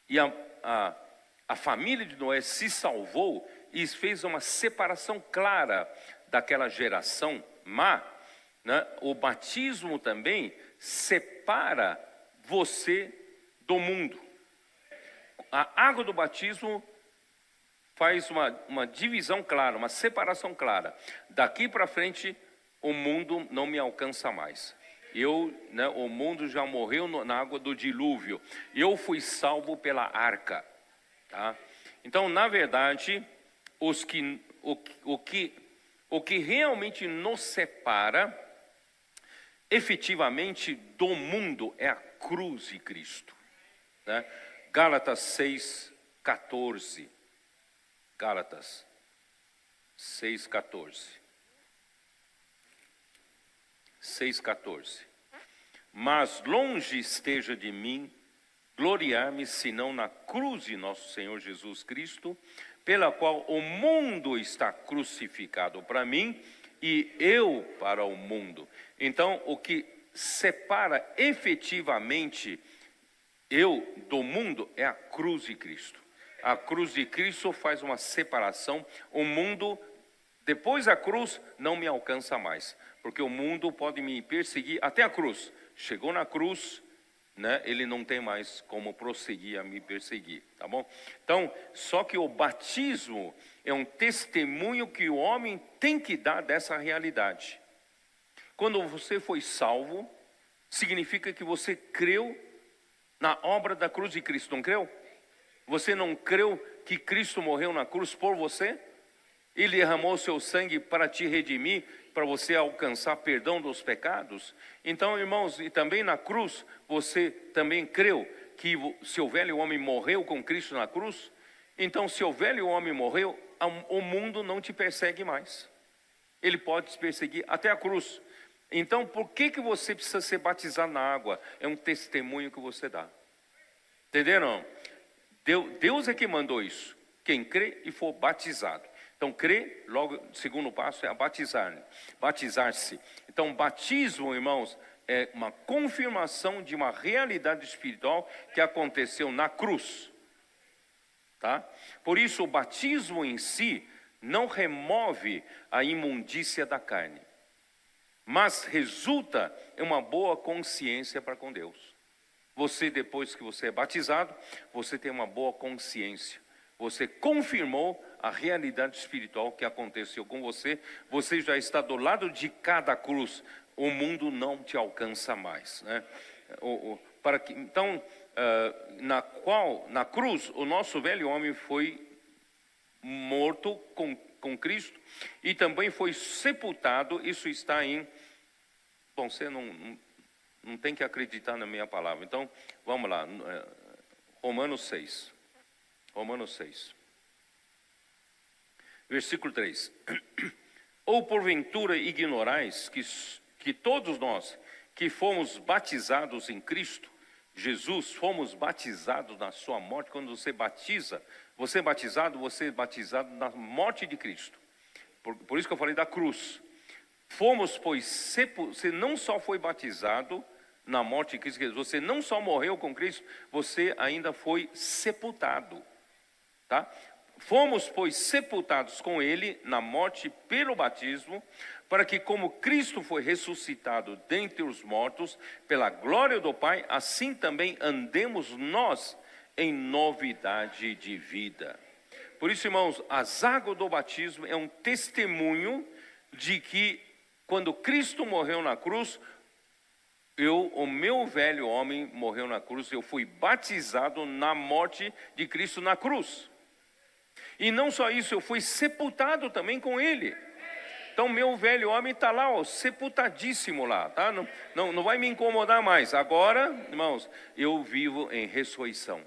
e a família de Noé se salvou e fez uma separação clara daquela geração má, né? O batismo também separa você do mundo. A água do batismo faz uma divisão clara, uma separação clara. Daqui para frente, o mundo não me alcança mais. O mundo já morreu na água do dilúvio. Eu fui salvo pela arca. Tá? Então, na verdade, o que realmente nos separa, efetivamente, do mundo é a cruz de Cristo. Né? Gálatas 6,14. Gálatas 6,14. 6,14. Mas longe esteja de mim gloriar-me, senão na cruz de nosso Senhor Jesus Cristo, pela qual o mundo está crucificado para mim e eu para o mundo. Então, o que separa efetivamente eu do mundo é a cruz de Cristo. A cruz de Cristo faz uma separação. O mundo, depois da cruz, não me alcança mais, porque o mundo pode me perseguir até a cruz. Chegou na cruz, né, ele não tem mais como prosseguir a me perseguir, tá bom? Então, só que o batismo é um testemunho que o homem tem que dar dessa realidade. Quando você foi salvo, significa que você creu na obra da cruz de Cristo, não creu? Você não creu que Cristo morreu na cruz por você? Ele derramou seu sangue para te redimir, para você alcançar perdão dos pecados? Então, irmãos, e também na cruz, você também creu que seu velho homem morreu com Cristo na cruz? Então, se o velho homem morreu, o mundo não te persegue mais. Ele pode te perseguir até a cruz. Então, por que você precisa ser batizado na água? É um testemunho que você dá. Entenderam? Deus é que mandou isso. Quem crê e for batizado. Então, crer, logo, o segundo passo é batizar-se. Então, batismo, irmãos, é uma confirmação de uma realidade espiritual que aconteceu na cruz. Tá? Por isso, o batismo em si não remove a imundícia da carne, mas resulta em uma boa consciência para com Deus. Você, depois que você é batizado, você tem uma boa consciência. Você confirmou a realidade espiritual que aconteceu com você. Você já está do lado de cada cruz. O mundo não te alcança mais, né? Então, na cruz, o nosso velho homem foi morto com Cristo e também foi sepultado. Isso está em... Bom, você não tem que acreditar na minha palavra. Então, vamos lá. Romanos 6. Romanos 6. Versículo 3. Ou porventura ignorais que todos nós que fomos batizados em Cristo Jesus, fomos batizados na sua morte. Quando você batiza, você é batizado na morte de Cristo. Por isso que eu falei da cruz. Fomos, pois, você não só foi batizado na morte de Cristo, você não só morreu com Cristo, você ainda foi sepultado. Tá? Fomos, pois, sepultados com ele na morte pelo batismo, para que, como Cristo foi ressuscitado dentre os mortos, pela glória do Pai, assim também andemos nós em novidade de vida. Por isso, irmãos, as águas do batismo é um testemunho de que quando Cristo morreu na cruz, o meu velho homem morreu na cruz, eu fui batizado na morte de Cristo na cruz. E não só isso, eu fui sepultado também com Ele. Então meu velho homem está lá, ó, sepultadíssimo lá, tá? Não vai me incomodar mais. Agora, irmãos, eu vivo em ressurreição.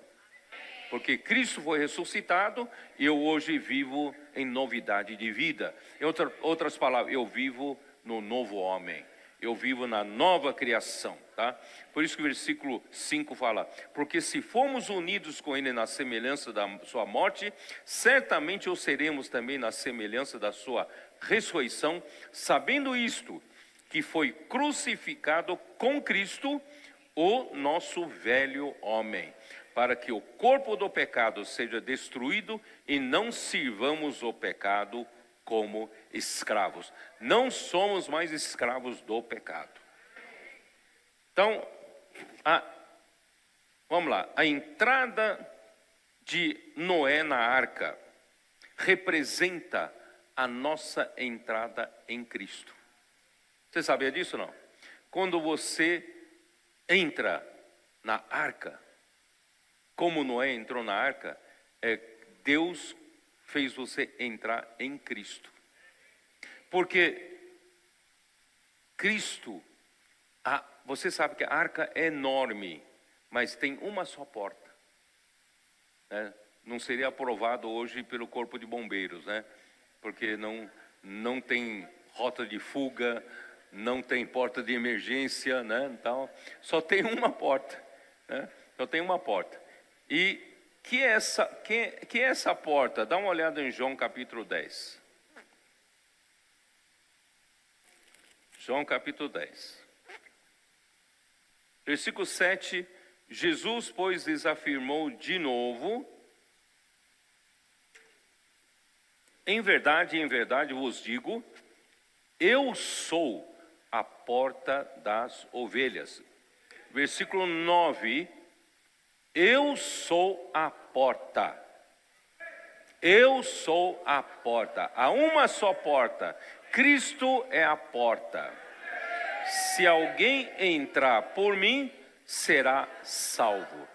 Porque Cristo foi ressuscitado e eu hoje vivo em novidade de vida. Em outras palavras, eu vivo no novo homem. Eu vivo na nova criação, tá? Por isso que o versículo 5 fala: porque se fomos unidos com Ele na semelhança da sua morte, certamente o seremos também na semelhança da sua ressurreição, sabendo isto, que foi crucificado com Cristo o nosso velho homem, para que o corpo do pecado seja destruído e não sirvamos o pecado como escravos. Não somos mais escravos do pecado. Então, vamos lá. A entrada de Noé na arca representa a nossa entrada em Cristo. Você sabia disso ou não? Quando você entra na arca, como Noé entrou na arca, Deus fez você entrar em Cristo. Porque Cristo, você sabe que a arca é enorme, mas tem uma só porta, né? Não seria aprovado hoje pelo corpo de bombeiros, né? Porque não tem rota de fuga, não tem porta de emergência, né? Então, só tem uma porta, né? Só tem uma porta. E que é essa porta? Dá uma olhada em João capítulo 10. João capítulo 10. Versículo 7. Jesus, pois, lhes afirmou de novo: em verdade vos digo, eu sou a porta das ovelhas. Versículo 9. Eu sou a porta. Eu sou a porta. Há uma só porta. Cristo é a porta. Se alguém entrar por mim, será salvo.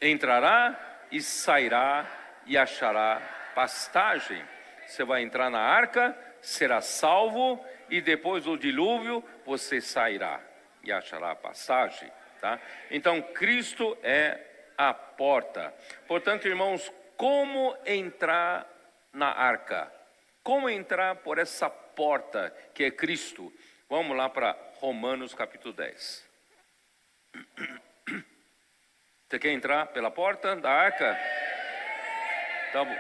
Entrará e sairá e achará pastagem. Você vai entrar na arca, será salvo, e depois do dilúvio você sairá e achará pastagem, tá? Então Cristo é a porta. Portanto, irmãos, como entrar na arca? Como entrar por essa porta que é Cristo? Vamos lá para Romanos capítulo 10. Você quer entrar pela porta da arca? Tá bom.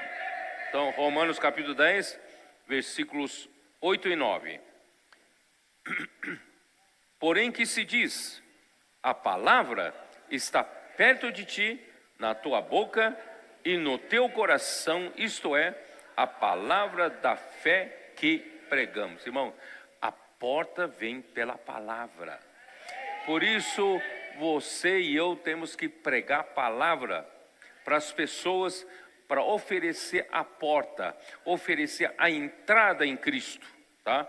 Então, Romanos capítulo 10, versículos 8 e 9. Porém que se diz, a palavra está perto de ti, na tua boca e no teu coração, isto é, a palavra da fé que pregamos. Irmão, a porta vem pela palavra. Por isso, você e eu temos que pregar a palavra para as pessoas, para oferecer a porta, oferecer a entrada em Cristo, tá?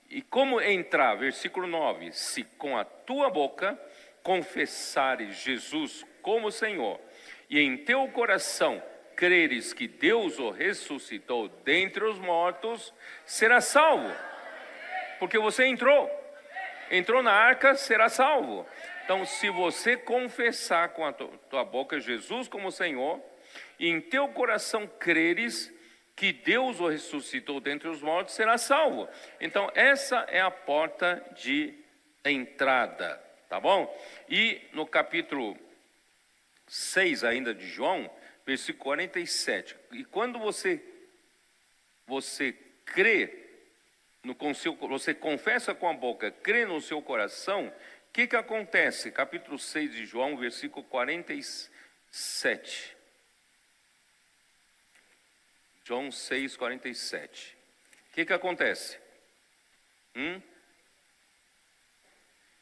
E como entrar? Versículo 9. Se com a tua boca confessares Jesus como Senhor, e em teu coração creres que Deus o ressuscitou dentre os mortos, será salvo. Porque você entrou na arca, será salvo. Então, se você confessar com a tua boca Jesus como Senhor, e em teu coração creres que Deus o ressuscitou dentre os mortos, será salvo. Então, essa é a porta de entrada. Tá bom? E no capítulo 6 ainda de João, versículo 47. E quando você crê, você confessa com a boca, crê no seu coração, o que acontece? Capítulo 6 de João, versículo 47. João 6, 47. O que acontece?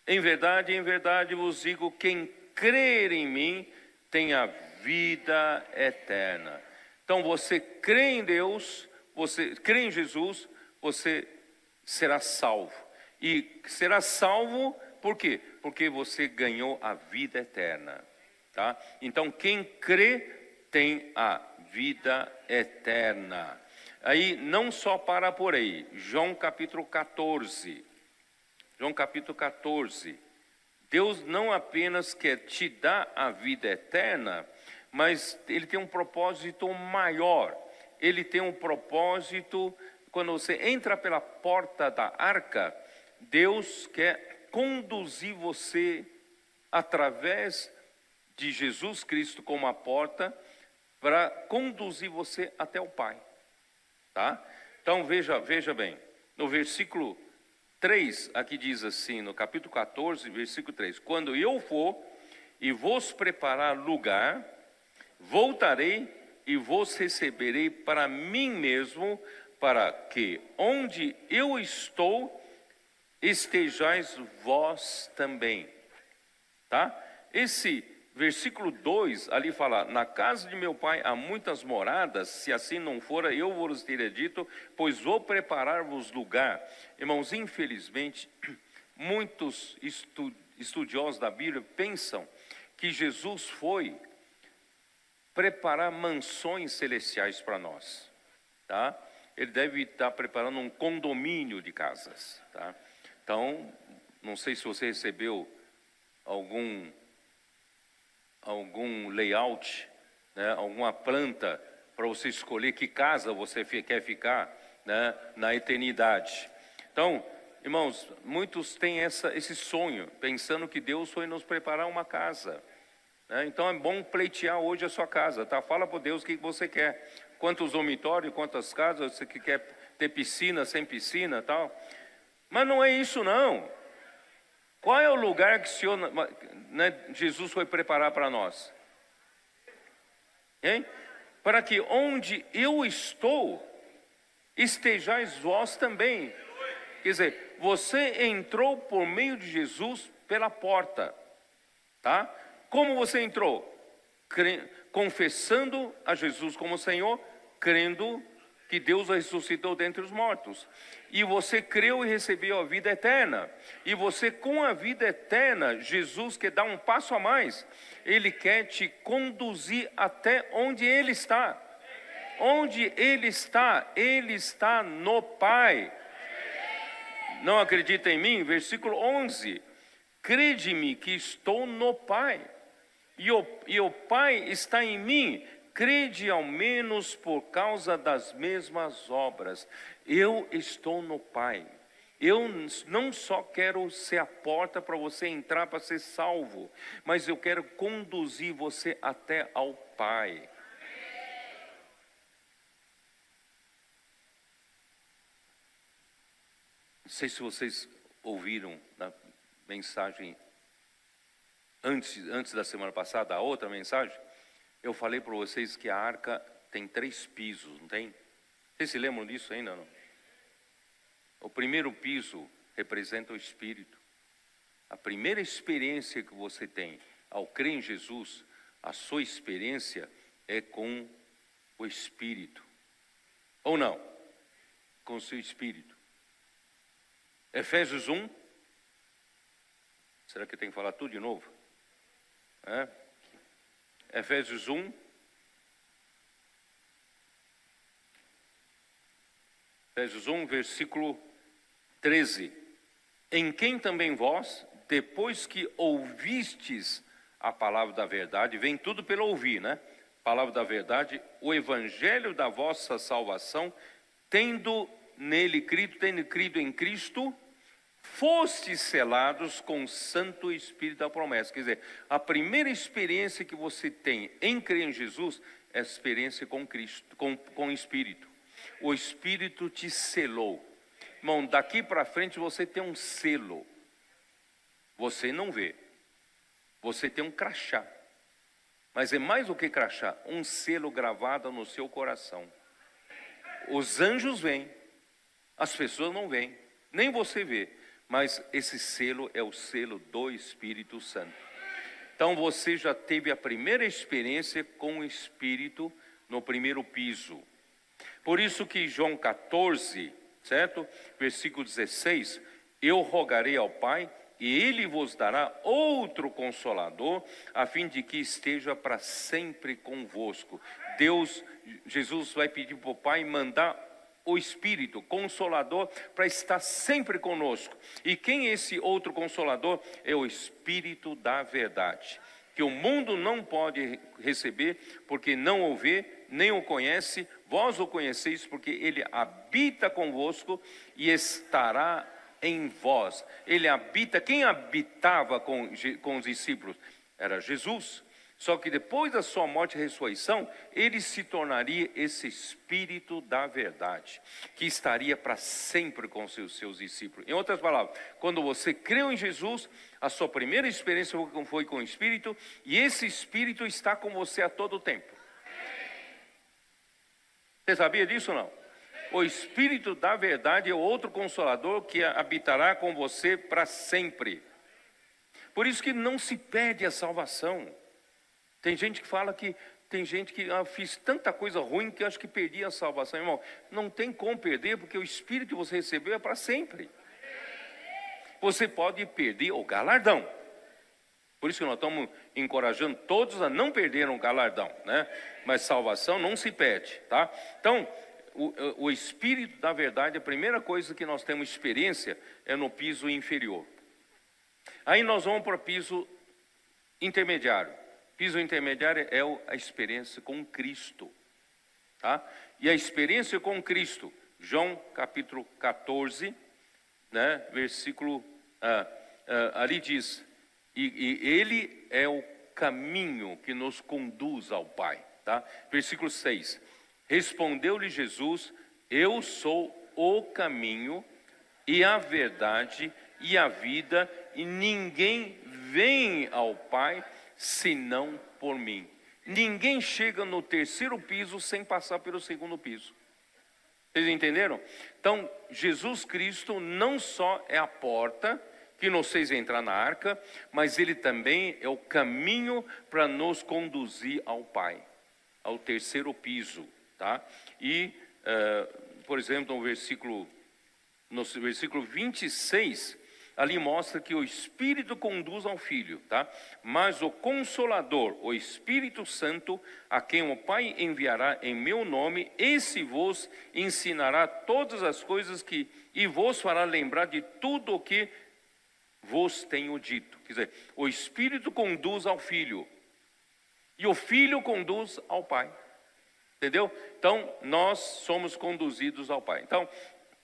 Em verdade vos digo, quem crer em mim tem a vida eterna. Então você crê em Deus, você crê em Jesus, você será salvo. E será salvo, por quê? Porque você ganhou a vida eterna, tá? Então, quem crê tem a vida eterna. Aí, não só para por aí, João capítulo 14. João capítulo 14. Deus não apenas quer te dar a vida eterna, mas Ele tem um propósito maior. Ele tem um propósito, quando você entra pela porta da arca, Deus quer conduzir você através de Jesus Cristo como a porta, para conduzir você até o Pai, tá? Então veja bem, no versículo 3, aqui diz assim, no capítulo 14, versículo 3, quando eu for e vos preparar lugar, voltarei e vos receberei para mim mesmo, para que onde eu estou, estejais vós também, tá? Esse versículo 2 ali fala, na casa de meu pai há muitas moradas, se assim não fora, eu vos teria dito, pois vou preparar-vos lugar. Irmãos, infelizmente, muitos estudiosos da Bíblia pensam que Jesus foi preparar mansões celestiais para nós, tá? Ele deve estar preparando um condomínio de casas, tá? Então, não sei se você recebeu algum layout, né, alguma planta para você escolher que casa você quer ficar, né, na eternidade. Então, irmãos, muitos têm esse sonho, pensando que Deus foi nos preparar uma casa, né? Então é bom pleitear hoje a sua casa, tá? Fala para Deus o que você quer, quantos dormitórios, quantas casas, você quer ter piscina, sem piscina, tal. Mas não é isso não. Qual é o lugar que o Senhor, né, Jesus foi preparar para nós? Hein? Para que onde eu estou, estejais vós também. Quer dizer, você entrou por meio de Jesus pela porta, tá? Como você entrou? Confessando a Jesus como Senhor, crendo que Deus o ressuscitou dentre os mortos. E você creu e recebeu a vida eterna. E você, com a vida eterna, Jesus quer dar um passo a mais. Ele quer te conduzir até onde Ele está. Onde Ele está no Pai. Não acredita em mim? Versículo 11. Crede-me que estou no Pai. E o Pai está em mim. Crede ao menos por causa das mesmas obras. Eu estou no Pai. Eu não só quero ser a porta para você entrar para ser salvo, mas eu quero conduzir você até ao Pai. Não sei se vocês ouviram na mensagem antes da semana passada, a outra mensagem. Eu falei para vocês que a arca tem 3 pisos, não tem? Vocês se lembram disso ainda, não? O primeiro piso representa o Espírito. A primeira experiência que você tem ao crer em Jesus, a sua experiência é com o Espírito. Ou não? Com o seu Espírito. Efésios 1. Será que eu tenho que falar tudo de novo? Efésios 1. Efésios 1, versículo 13. Em quem também vós, depois que ouvistes a palavra da verdade, vem tudo pelo ouvir, né? Palavra da verdade, o evangelho da vossa salvação, tendo crido em Cristo, fostes selados com o Santo Espírito da promessa. Quer dizer, a primeira experiência que você tem em crer em Jesus é a experiência com Cristo, com o Espírito. O Espírito te selou. Irmão, daqui para frente você tem um selo. Você não vê. Você tem um crachá. Mas é mais do que crachá, um selo gravado no seu coração. Os anjos vêm, as pessoas não vêm, nem você vê. Mas esse selo é o selo do Espírito Santo. Então você já teve a primeira experiência com o Espírito no primeiro piso. Por isso que João 14, certo? Versículo 16, eu rogarei ao Pai, e Ele vos dará outro Consolador, a fim de que esteja para sempre convosco. Jesus vai pedir para o Pai mandar o Espírito Consolador para estar sempre conosco. E quem é esse outro Consolador? É o Espírito da verdade, que o mundo não pode receber, porque não o vê, nem o conhece. Vós o conheceis, porque Ele habita convosco e estará em vós. Ele habita. Quem habitava com os discípulos? Era Jesus. Só que depois da sua morte e ressurreição, Ele se tornaria esse Espírito da verdade, que estaria para sempre com os seus discípulos. Em outras palavras, quando você creu em Jesus, a sua primeira experiência foi com o Espírito, e esse Espírito está com você a todo tempo. Você sabia disso ou não? O Espírito da verdade é o outro Consolador que habitará com você para sempre. Por isso que não se perde a salvação. Tem gente que fala que, fiz tanta coisa ruim que acho que perdi a salvação. Irmão, não tem como perder, porque o Espírito que você recebeu é para sempre. Você pode perder o galardão. Por isso que nós estamos encorajando todos a não perder o galardão, né? Mas salvação não se perde, tá? Então, o Espírito da verdade, a primeira coisa que nós temos experiência é no piso inferior. Aí nós vamos para o piso intermediário. Piso intermediário é a experiência com Cristo, tá? E a experiência com Cristo, João capítulo 14, né, versículo, ali diz, e Ele é o caminho que nos conduz ao Pai, tá? Versículo 6, respondeu-lhe Jesus, eu sou o caminho e a verdade e a vida, e ninguém vem ao Pai senão por mim. Ninguém chega no terceiro piso sem passar pelo segundo piso. Vocês entenderam? Então, Jesus Cristo não só é a porta que nos fez entrar na arca, mas Ele também é o caminho para nos conduzir ao Pai, ao terceiro piso, tá? E, por exemplo, no versículo 26, ali mostra que o Espírito conduz ao Filho, tá? Mas o Consolador, o Espírito Santo, a quem o Pai enviará em meu nome, esse vos ensinará todas as coisas e vos fará lembrar de tudo o que vos tenho dito. Quer dizer, o Espírito conduz ao Filho e o Filho conduz ao Pai. Entendeu? Então, nós somos conduzidos ao Pai. Então,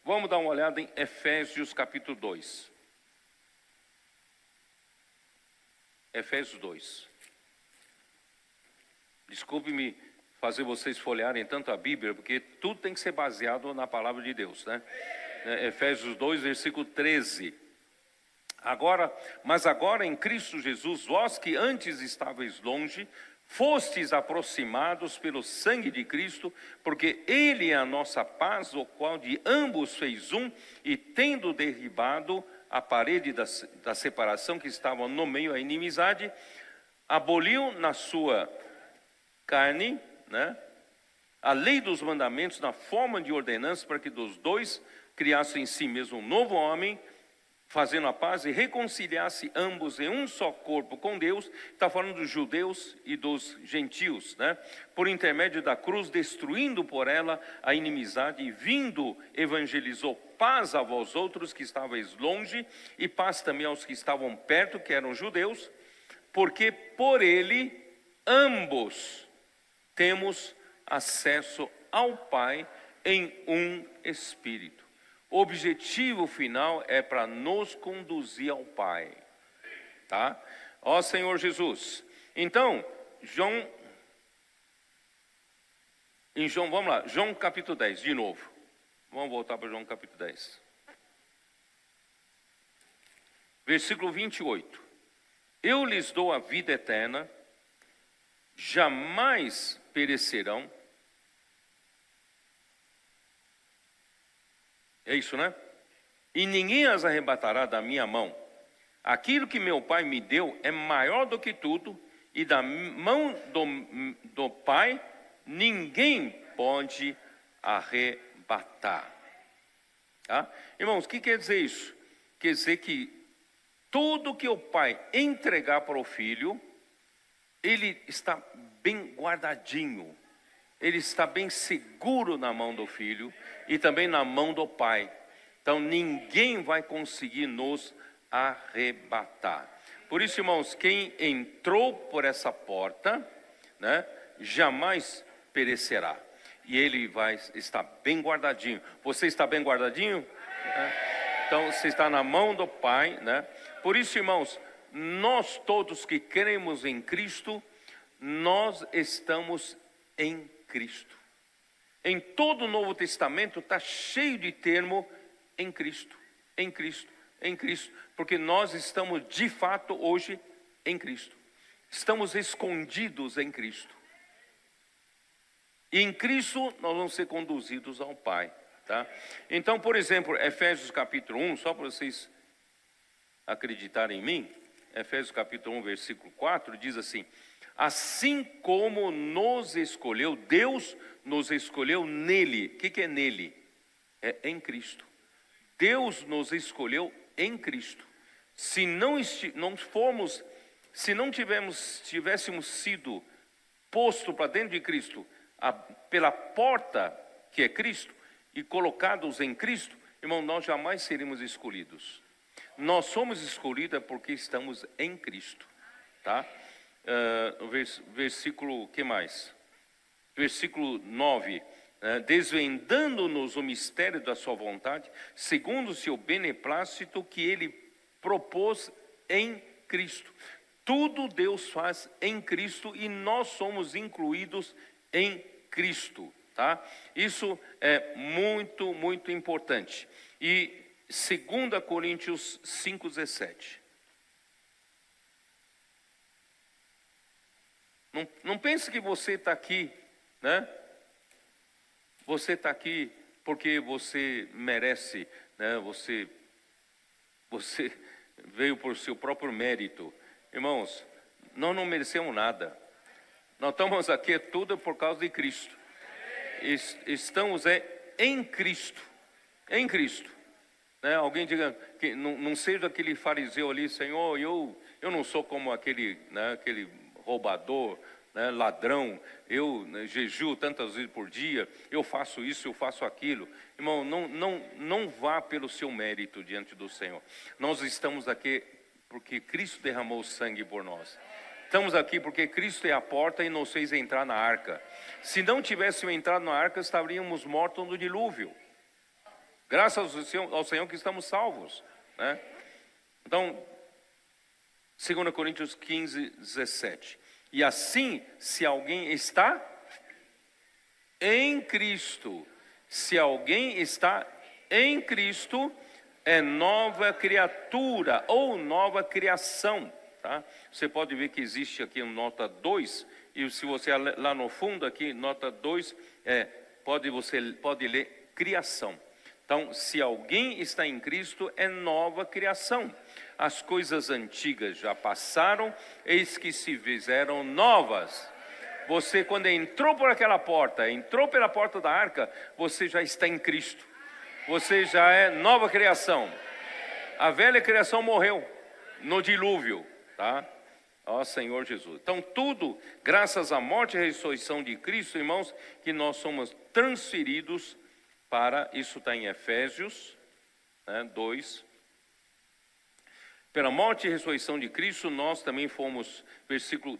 vamos dar uma olhada em Efésios capítulo 2. Efésios 2. Desculpe-me fazer vocês folhearem tanto a Bíblia, porque tudo tem que ser baseado na palavra de Deus, né? Efésios 2, versículo 13. Mas agora em Cristo Jesus, vós que antes estáveis longe, fostes aproximados pelo sangue de Cristo, porque Ele é a nossa paz, o qual de ambos fez um, e tendo derribado a parede da separação que estava no meio, a inimizade, aboliu na sua carne, né, a lei dos mandamentos na forma de ordenança, para que dos dois criasse em si mesmo um novo homem, fazendo a paz e reconciliasse ambos em um só corpo com Deus. Está falando dos judeus e dos gentios, né? Por intermédio da cruz, destruindo por ela a inimizade, e vindo evangelizou paz a vós outros que estáveis longe, e paz também aos que estavam perto, que eram judeus, porque por ele ambos temos acesso ao Pai em um Espírito. O objetivo final é para nos conduzir ao Pai, tá? Ó Senhor Jesus. Então, vamos lá, João capítulo 10, de novo. Vamos voltar para João capítulo 10. Versículo 28. Eu lhes dou a vida eterna, jamais perecerão. É isso, né? E ninguém as arrebatará da minha mão. Aquilo que meu Pai me deu é maior do que tudo, e da mão do Pai ninguém pode arrebatar. Tá? Irmãos, o que quer dizer isso? quer dizer que tudo que o pai entregar para o filho, ele está bem guardadinho, ele está bem seguro na mão do filho e também na mão do pai. Então ninguém vai conseguir nos arrebatar. Por isso, irmãos, quem entrou por essa porta, né, jamais perecerá. E ele vai estar bem guardadinho. Você está bem guardadinho? Então você está na mão do Pai, né? Por isso, irmãos, nós todos que cremos em Cristo, nós estamos em Cristo. Em todo o Novo Testamento está cheio de termo em Cristo, em Cristo, em Cristo, porque nós estamos de fato hoje em Cristo. Estamos escondidos em Cristo. E em Cristo nós vamos ser conduzidos ao Pai, tá? Então, por exemplo, Efésios capítulo 1, só para vocês acreditarem em mim, Efésios capítulo 1, versículo 4, diz assim: assim como nos escolheu, Deus nos escolheu nele. O que é nele? É em Cristo. Deus nos escolheu em Cristo. Se tivéssemos sido posto para dentro de Cristo, pela porta que é Cristo, e colocados em Cristo, irmão, nós jamais seríamos escolhidos. Nós somos escolhidos porque estamos em Cristo, tá? Versículo, que mais? Versículo 9, desvendando-nos o mistério da sua vontade, segundo o seu beneplácito que ele propôs em Cristo. Tudo Deus faz em Cristo e nós somos incluídos em Cristo, tá? Isso é muito, muito importante. E 2 Coríntios 5,17. Não pense que você está aqui, né? Você está aqui porque você merece, né? Você veio por seu próprio mérito. Irmãos, nós não merecemos nada. Nós estamos aqui tudo por causa de Cristo. Estamos em Cristo. Em Cristo. Né? Alguém diga que não seja aquele fariseu ali, Senhor, eu não sou como aquele, né, aquele roubador, né, ladrão, eu, né, jejuo tantas vezes por dia, eu faço isso, eu faço aquilo. Irmão, não vá pelo seu mérito diante do Senhor. Nós estamos aqui porque Cristo derramou sangue por nós. Estamos aqui porque Cristo é a porta e nos fez entrar na arca. Se não tivéssemos entrado na arca, estaríamos mortos no dilúvio. Graças ao Senhor que estamos salvos, né? Então, 2 Coríntios 15, 17. E assim, se alguém está em Cristo, se alguém está em Cristo, é nova criatura ou nova criação, tá? Você pode ver que existe aqui nota 2, e se você lá no fundo aqui, nota 2, você pode ler criação. Então, se alguém está em Cristo, é nova criação. As coisas antigas já passaram, eis que se fizeram novas. Você, quando entrou por aquela porta, entrou pela porta da arca, você já está em Cristo. Você já é nova criação. A velha criação morreu no dilúvio, tá? Ó Senhor Jesus. Então, tudo, graças à morte e ressurreição de Cristo, irmãos, que nós somos transferidos para, isso está em Efésios, 2. Pela morte e ressurreição de Cristo, nós também fomos,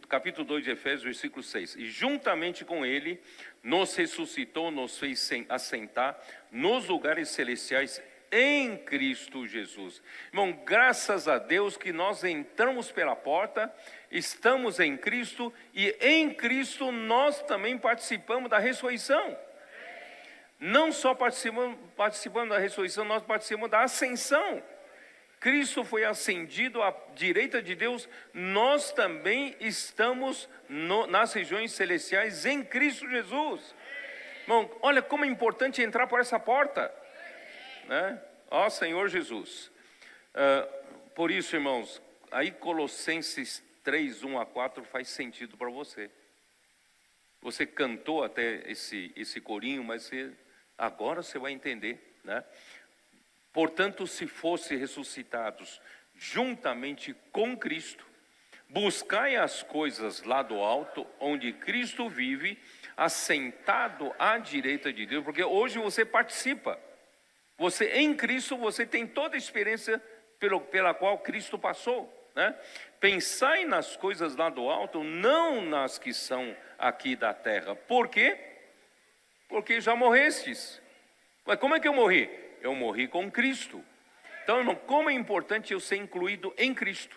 capítulo 2 de Efésios, versículo 6. E juntamente com Ele, nos ressuscitou, nos fez assentar nos lugares celestiais em Cristo Jesus. Irmão, graças a Deus que nós entramos pela porta, estamos em Cristo, e em Cristo nós também participamos da ressurreição. Não só participando da ressurreição, nós participamos da ascensão. Cristo foi ascendido à direita de Deus, nós também estamos nas regiões celestiais em Cristo Jesus. Irmão, olha como é importante entrar por essa porta, né? Ó Senhor Jesus. Por isso, irmãos, aí Colossenses 3, 1 a 4 faz sentido para você. Você cantou até esse corinho, mas agora você vai entender, né? Portanto, se fosse ressuscitados juntamente com Cristo, buscai as coisas lá do alto, onde Cristo vive, assentado à direita de Deus, porque hoje você participa. Você em Cristo, você tem toda a experiência pela qual Cristo passou, né? Pensai nas coisas lá do alto, não nas que são aqui da terra. Por quê? Porque já morrestes. Mas como é que eu morri? Eu morri com Cristo. Então, irmão, como é importante eu ser incluído em Cristo.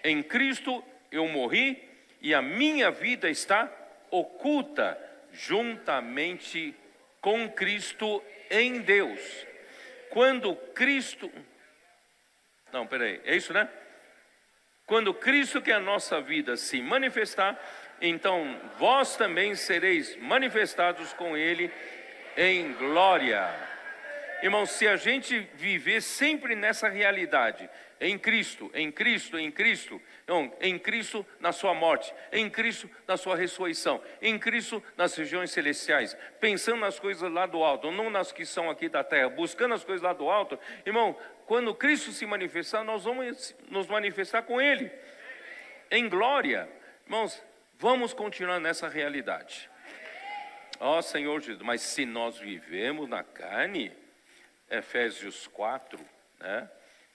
Em Cristo eu morri e a minha vida está oculta juntamente com Cristo em Deus. Quando Cristo... Não, peraí, é isso, né? Quando Cristo, que é a nossa vida, se manifestar, então vós também sereis manifestados com Ele em glória. Irmãos, se a gente viver sempre nessa realidade, em Cristo, em Cristo, em Cristo, não, em Cristo na sua morte, em Cristo na sua ressurreição, em Cristo nas regiões celestiais, pensando nas coisas lá do alto, não nas que são aqui da terra, buscando as coisas lá do alto, irmão, quando Cristo se manifestar, nós vamos nos manifestar com Ele, em glória. Irmãos, vamos continuar nessa realidade. Ó Senhor Jesus, mas se nós vivemos na carne, Efésios 4, né?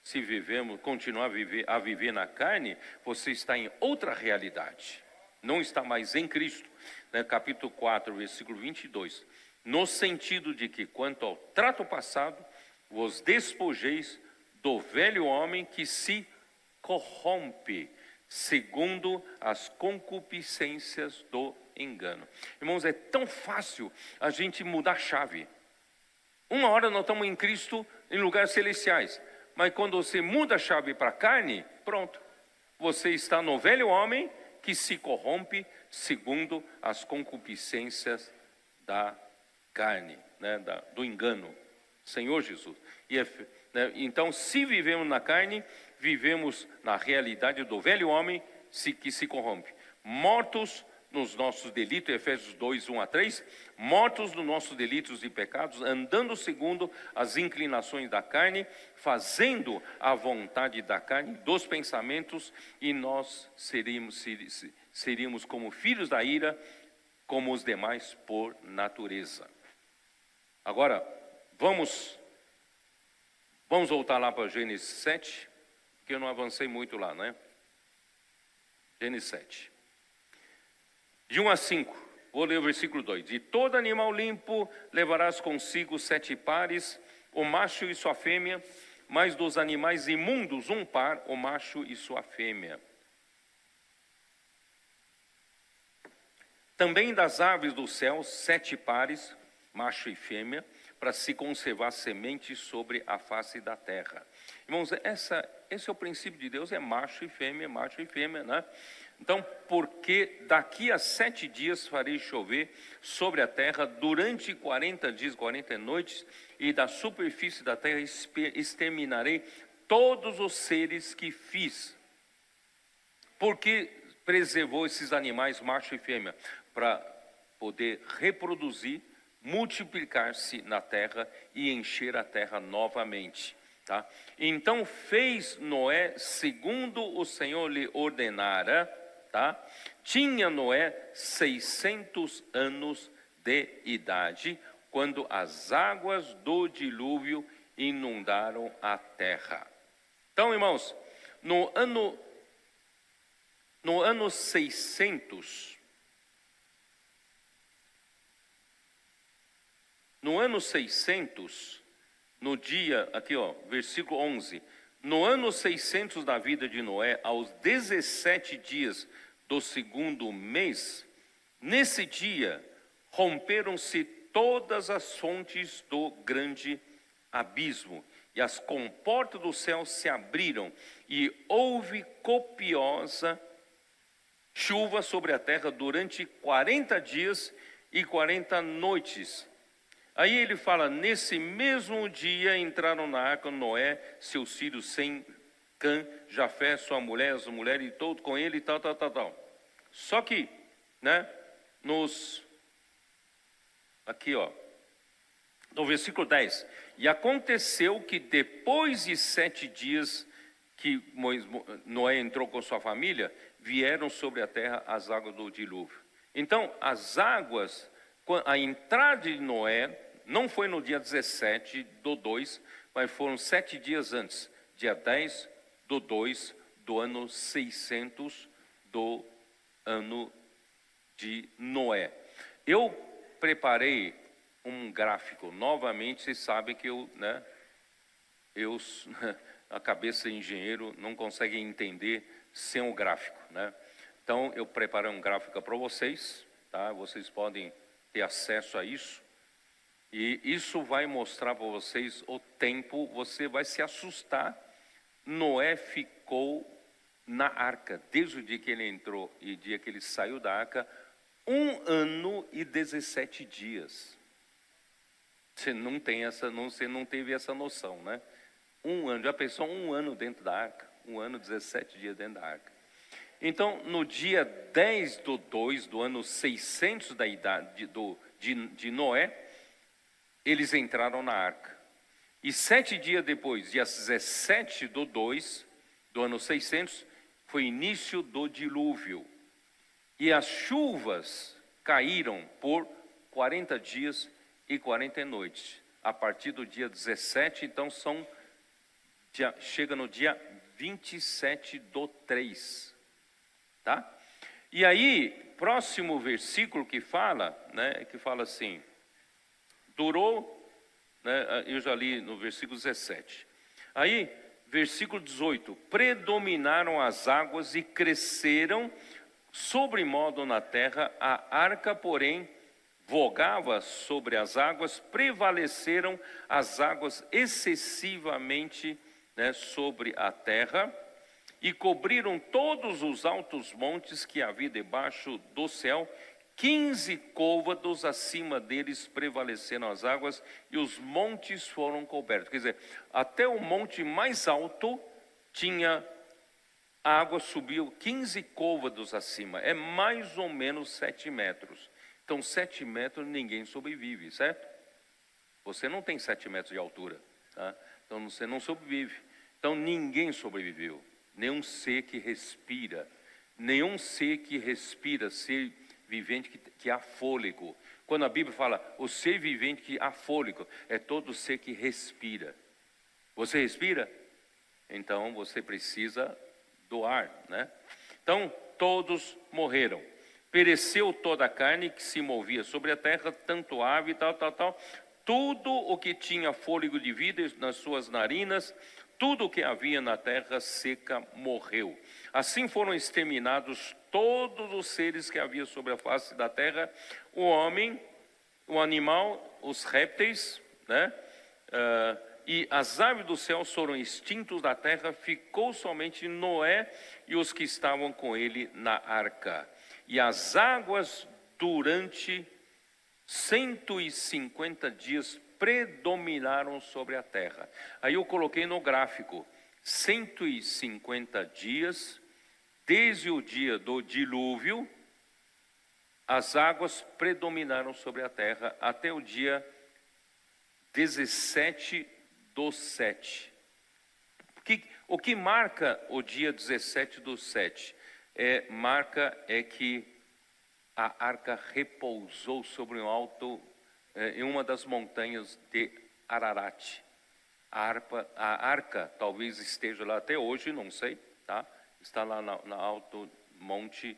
Se vivemos, continuar a viver na carne, você está em outra realidade, não está mais em Cristo, né? Capítulo 4, versículo 22, no sentido de que quanto ao trato passado, vos despojeis do velho homem que se corrompe, segundo as concupiscências do engano. Irmãos, é tão fácil a gente mudar a chave. Uma hora nós estamos em Cristo em lugares celestiais, mas quando você muda a chave para a carne, pronto. Você está no velho homem que se corrompe segundo as concupiscências da carne, né, do engano. Senhor Jesus. Então, se vivemos na carne, vivemos na realidade do velho homem que se corrompe. Mortos nos nossos delitos, Efésios 2, 1 a 3, mortos nos nossos delitos e pecados, andando segundo as inclinações da carne, fazendo a vontade da carne, dos pensamentos, e nós seríamos como filhos da ira, como os demais por natureza. Agora, vamos voltar lá para Gênesis 7, que eu não avancei muito lá, né? Gênesis 7. De 1 a 5, vou ler o versículo 2. De todo animal limpo levarás consigo 7 pares, o macho e sua fêmea, mas dos animais imundos 1 par, o macho e sua fêmea. Também das aves do céu 7 pares, macho e fêmea, para se conservar semente sobre a face da terra. Irmãos, esse é o princípio de Deus, é macho e fêmea, né? Então, porque daqui a 7 dias farei chover sobre a terra durante 40 dias, 40 noites, e da superfície da terra exterminarei todos os seres que fiz. Porque preservou esses animais, macho e fêmea, para poder reproduzir, multiplicar-se na terra e encher a terra novamente. Tá? Então fez Noé segundo o Senhor lhe ordenara. Tá? Tinha Noé 600 anos de idade, quando as águas do dilúvio inundaram a terra. Então, irmãos, no ano 600, no dia, aqui ó, versículo 11, no ano 600 da vida de Noé, aos 17 dias do segundo mês, nesse dia, romperam-se todas as fontes do grande abismo, e as comportas do céu se abriram, e houve copiosa chuva sobre a terra durante 40 dias e 40 noites. Aí ele fala, nesse mesmo dia entraram na arca Noé, seus filhos Sem, Cã, Jafé, sua mulher, as mulheres e todo com ele e tal. Só que, né, No versículo 10. E aconteceu que depois de 7 dias que Noé entrou com sua família, vieram sobre a terra as águas do dilúvio. Então, as águas, a entrada de Noé, não foi no dia 17 do 2, mas foram 7 dias antes, dia 10 do 2 do ano 600 do ano de Noé. Eu preparei um gráfico, novamente, vocês sabem que a cabeça de engenheiro não consegue entender sem o gráfico, né? Então, eu preparei um gráfico para vocês, tá? Vocês podem ter acesso a isso. E isso vai mostrar para vocês o tempo, você vai se assustar. Noé ficou na arca, desde o dia que ele entrou e o dia que ele saiu da arca, 1 ano e 17 dias. Você não teve essa noção, né? 1 ano, já pensou 1 ano dentro da arca? 1 ano e 17 dias dentro da arca. Então, no dia 10 do 2 do ano 600 da idade de Noé, eles entraram na arca. E 7 dias depois, dia 17 do 2 do ano 600, foi início do dilúvio. E as chuvas caíram por 40 dias e 40 noites. A partir do dia 17, então chega no dia 27 do 3. Tá? E aí, próximo versículo que fala, né, que fala assim, durou, né, eu já li no versículo 17. Aí, versículo 18, predominaram as águas e cresceram sobremodo na terra, a arca, porém, vogava sobre as águas, prevaleceram as águas excessivamente, né, sobre a terra, e cobriram todos os altos montes que havia debaixo do céu, 15 côvados acima deles prevaleceram as águas, e os montes foram cobertos. Quer dizer, até o monte mais alto tinha a água, subiu 15 côvados acima, é mais ou menos 7 metros. Então 7 metros ninguém sobrevive, certo? Você não tem 7 metros de altura, tá? Então você não sobrevive. Então ninguém sobreviveu, nenhum ser que respira, ser vivente que há fôlego. Quando a Bíblia fala o ser vivente que há fôlego, é todo ser que respira. Você respira? Então você precisa do ar, né? Então todos morreram. Pereceu toda a carne que se movia sobre a terra, tanto ave, tal. Tudo o que tinha fôlego de vida nas suas narinas, tudo o que havia na terra seca morreu. Assim foram exterminados todos os seres que havia sobre a face da terra, o homem, o animal, os répteis, né? E as aves do céu foram extintos da terra, ficou somente Noé e os que estavam com ele na arca. E as águas durante 150 dias predominaram sobre a terra. Aí eu coloquei no gráfico, 150 dias, desde o dia do dilúvio, as águas predominaram sobre a terra até o dia 17 do 7. O que marca o dia 17 do 7? É que a arca repousou sobre um alto, em uma das montanhas de Ararat. A arca talvez esteja lá até hoje, não sei, tá? Está lá no alto monte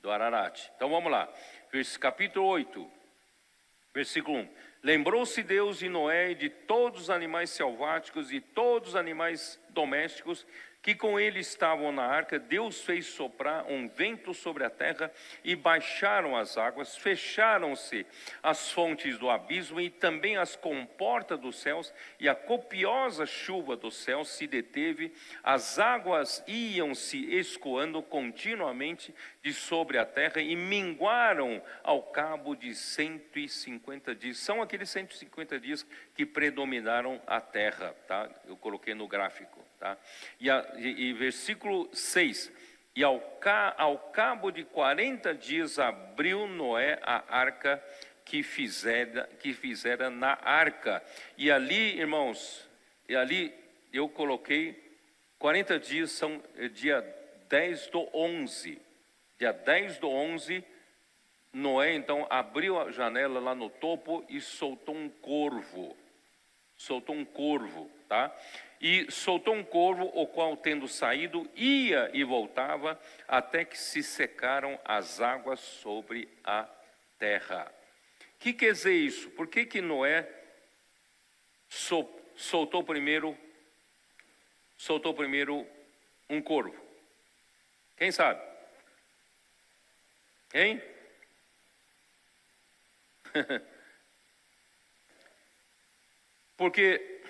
do Ararat. Então vamos lá, capítulo 8, versículo 1. Lembrou-se Deus de Noé e de todos os animais selváticos e todos os animais domésticos que com ele estavam na arca. Deus fez soprar um vento sobre a terra e baixaram as águas, fecharam-se as fontes do abismo e também as comportas dos céus, e a copiosa chuva do céu se deteve, as águas iam se escoando continuamente de sobre a terra e minguaram ao cabo de 150 dias. São aqueles 150 dias que predominaram a terra, tá? Eu coloquei no gráfico, tá? E versículo 6, e ao cabo de 40 dias abriu Noé a arca, que fizera na arca. E ali, irmãos, eu coloquei 40 dias, são dia 10 do 11. Dia 10 do 11, Noé então abriu a janela lá no topo e soltou um corvo. Tá? E soltou um corvo, o qual, tendo saído, ia e voltava, até que se secaram as águas sobre a terra. O que quer dizer isso? Por que Noé soltou primeiro um corvo? Quem sabe? Hein? Porque,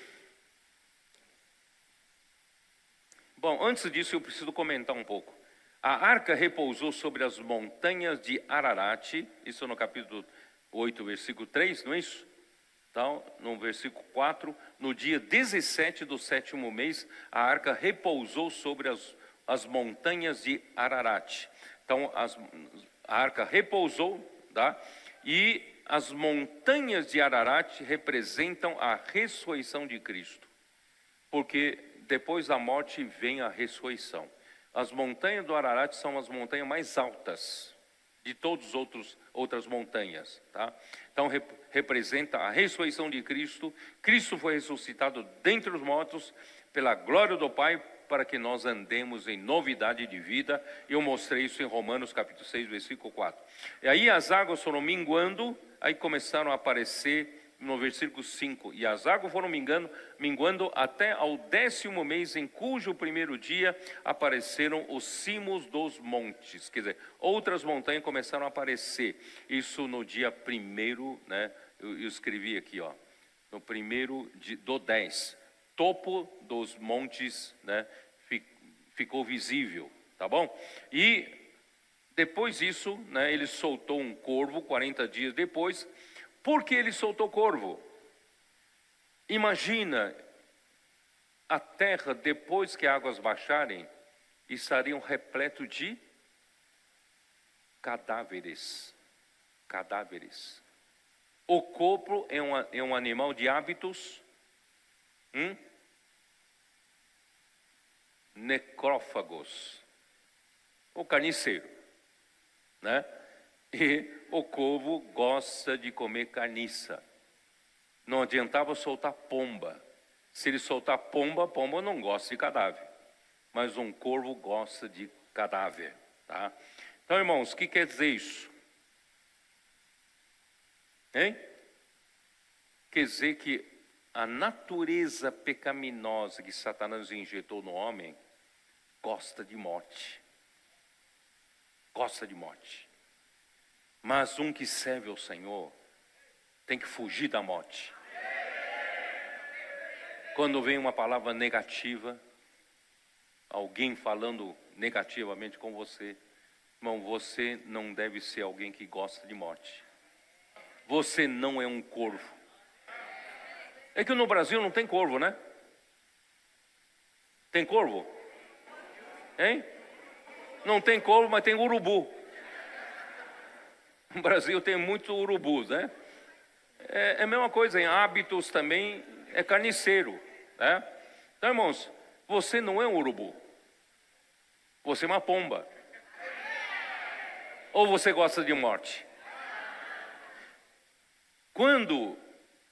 bom, antes disso eu preciso comentar um pouco. A arca repousou sobre as montanhas de Ararat, isso no capítulo 8, versículo 3, não é isso? Então, no versículo 4, no dia 17 do 7º mês, a arca repousou sobre as montanhas de Ararat. Então, a arca repousou, tá? E as montanhas de Ararat representam a ressurreição de Cristo. Porque depois da morte vem a ressurreição. As montanhas do Ararat são as montanhas mais altas de todas as outras montanhas, tá? Então representa a ressurreição de Cristo. Cristo foi ressuscitado dentre os mortos pela glória do Pai, para que nós andemos em novidade de vida. Eu mostrei isso em Romanos capítulo 6, versículo 4. E aí as águas foram minguando, aí começaram a aparecer no versículo 5, e as águas foram minguando até ao 10º mês, em cujo primeiro dia apareceram os cimos dos montes. Quer dizer, outras montanhas começaram a aparecer. Isso no dia 1º, né? Eu escrevi aqui, ó, no 1º do 10. Topo dos montes, né, ficou visível, tá bom? E depois disso, né, ele soltou um corvo 40 dias depois. Por que ele soltou corvo? Imagina, a terra, depois que as águas baixarem, estariam repleto de cadáveres. O corvo é um animal de hábitos necrófagos, o carniceiro, né? E o corvo gosta de comer carniça. Não adiantava soltar pomba. Se ele soltar pomba não gosta de cadáver. Mas um corvo gosta de cadáver, tá? Então, irmãos, o que quer dizer isso? Hein? Quer dizer que a natureza pecaminosa que Satanás injetou no homem gosta de morte. Gosta de morte. Mas um que serve ao Senhor tem que fugir da morte. Quando vem uma palavra negativa, alguém falando negativamente com você, irmão, você não deve ser alguém que gosta de morte. Você não é um corvo. É que no Brasil não tem corvo, né? Tem corvo? Hein? Não tem corvo, mas tem urubu. No Brasil tem muitos urubus, né? É a mesma coisa, em hábitos também é carniceiro, né? Então, irmãos, você não é um urubu. Você é uma pomba. Ou você gosta de morte? Quando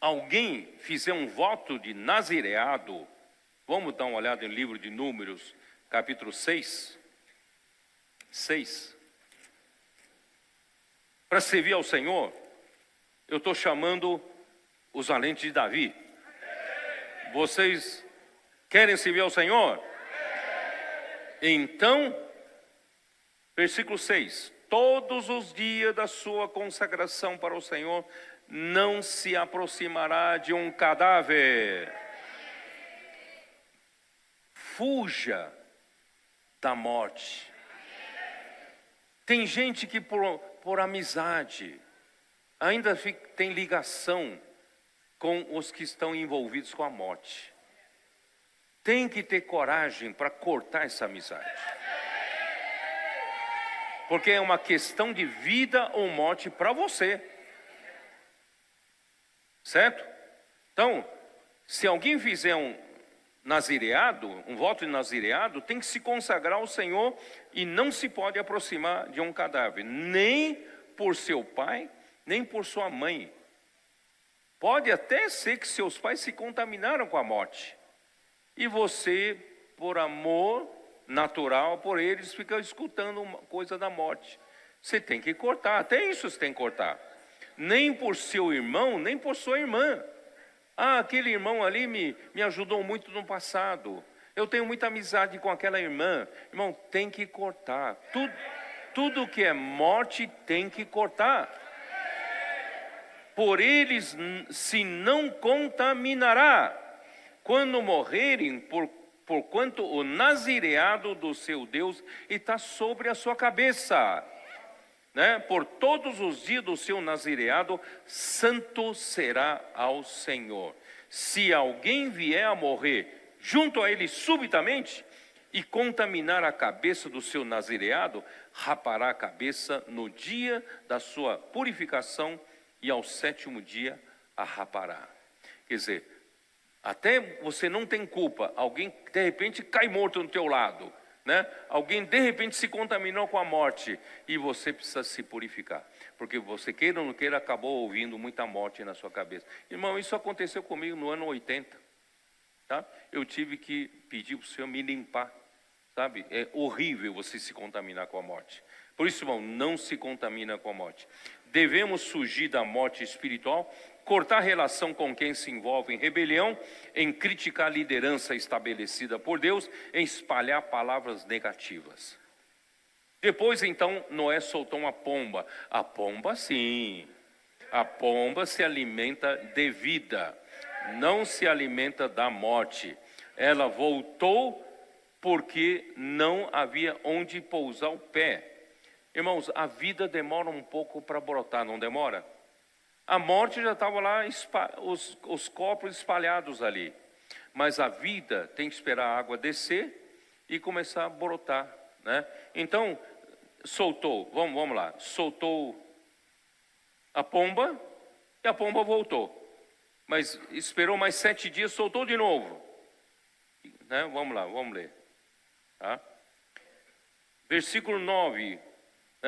alguém fizer um voto de nazireado, vamos dar uma olhada no livro de Números, capítulo 6. Para servir ao Senhor, eu estou chamando os valentes de Davi. Vocês querem servir ao Senhor? Então, versículo 6. Todos os dias da sua consagração para o Senhor, não se aproximará de um cadáver. Fuja da morte. Tem gente que por amizade ainda tem ligação com os que estão envolvidos com a morte. Tem que ter coragem para cortar essa amizade. Porque é uma questão de vida ou morte para você. certo? Então, se alguém fizer um nazireado, um voto de nazireado, tem que se consagrar ao Senhor e não se pode aproximar de um cadáver, nem por seu pai, nem por sua mãe. Pode até ser que seus pais se contaminaram com a morte, e você, por amor natural por eles, fica escutando uma coisa da morte. Você tem que cortar, até isso você tem que cortar. Nem por seu irmão, nem por sua irmã. Ah, aquele irmão ali me ajudou muito no passado. Eu tenho muita amizade com aquela irmã. Irmão, tem que cortar. Tudo que é morte tem que cortar. Por eles se não contaminará, quando morrerem, porquanto o nazireado do seu Deus está sobre a sua cabeça. Né? Por todos os dias do seu nazireado, santo será ao Senhor. Se alguém vier a morrer junto a ele subitamente e contaminar a cabeça do seu nazireado, rapará a cabeça no dia da sua purificação e ao 7º dia a rapará. Quer dizer, até você não tem culpa, alguém de repente cai morto no teu lado, né? Alguém de repente se contaminou com a morte e você precisa se purificar, porque você, queira ou não queira, acabou ouvindo muita morte na sua cabeça. Irmão, isso aconteceu comigo no ano 80, tá? Eu tive que pedir para o Senhor me limpar, sabe? É horrível você se contaminar com a morte. Por isso, irmão, não se contamina com a morte. Devemos fugir da morte espiritual, cortar relação com quem se envolve em rebelião, em criticar a liderança estabelecida por Deus, em espalhar palavras negativas. Depois, então, Noé soltou uma pomba. A pomba, sim, a pomba se alimenta de vida, não se alimenta da morte. Ela voltou porque não havia onde pousar o pé. Irmãos, a vida demora um pouco para brotar, não demora? A morte já estava lá, os corpos espalhados ali. Mas a vida tem que esperar a água descer e começar a brotar, né? Então, soltou, vamos lá, soltou a pomba e a pomba voltou. Mas esperou mais 7 dias, soltou de novo. Né? Vamos lá, vamos ler. Tá? Versículo 9.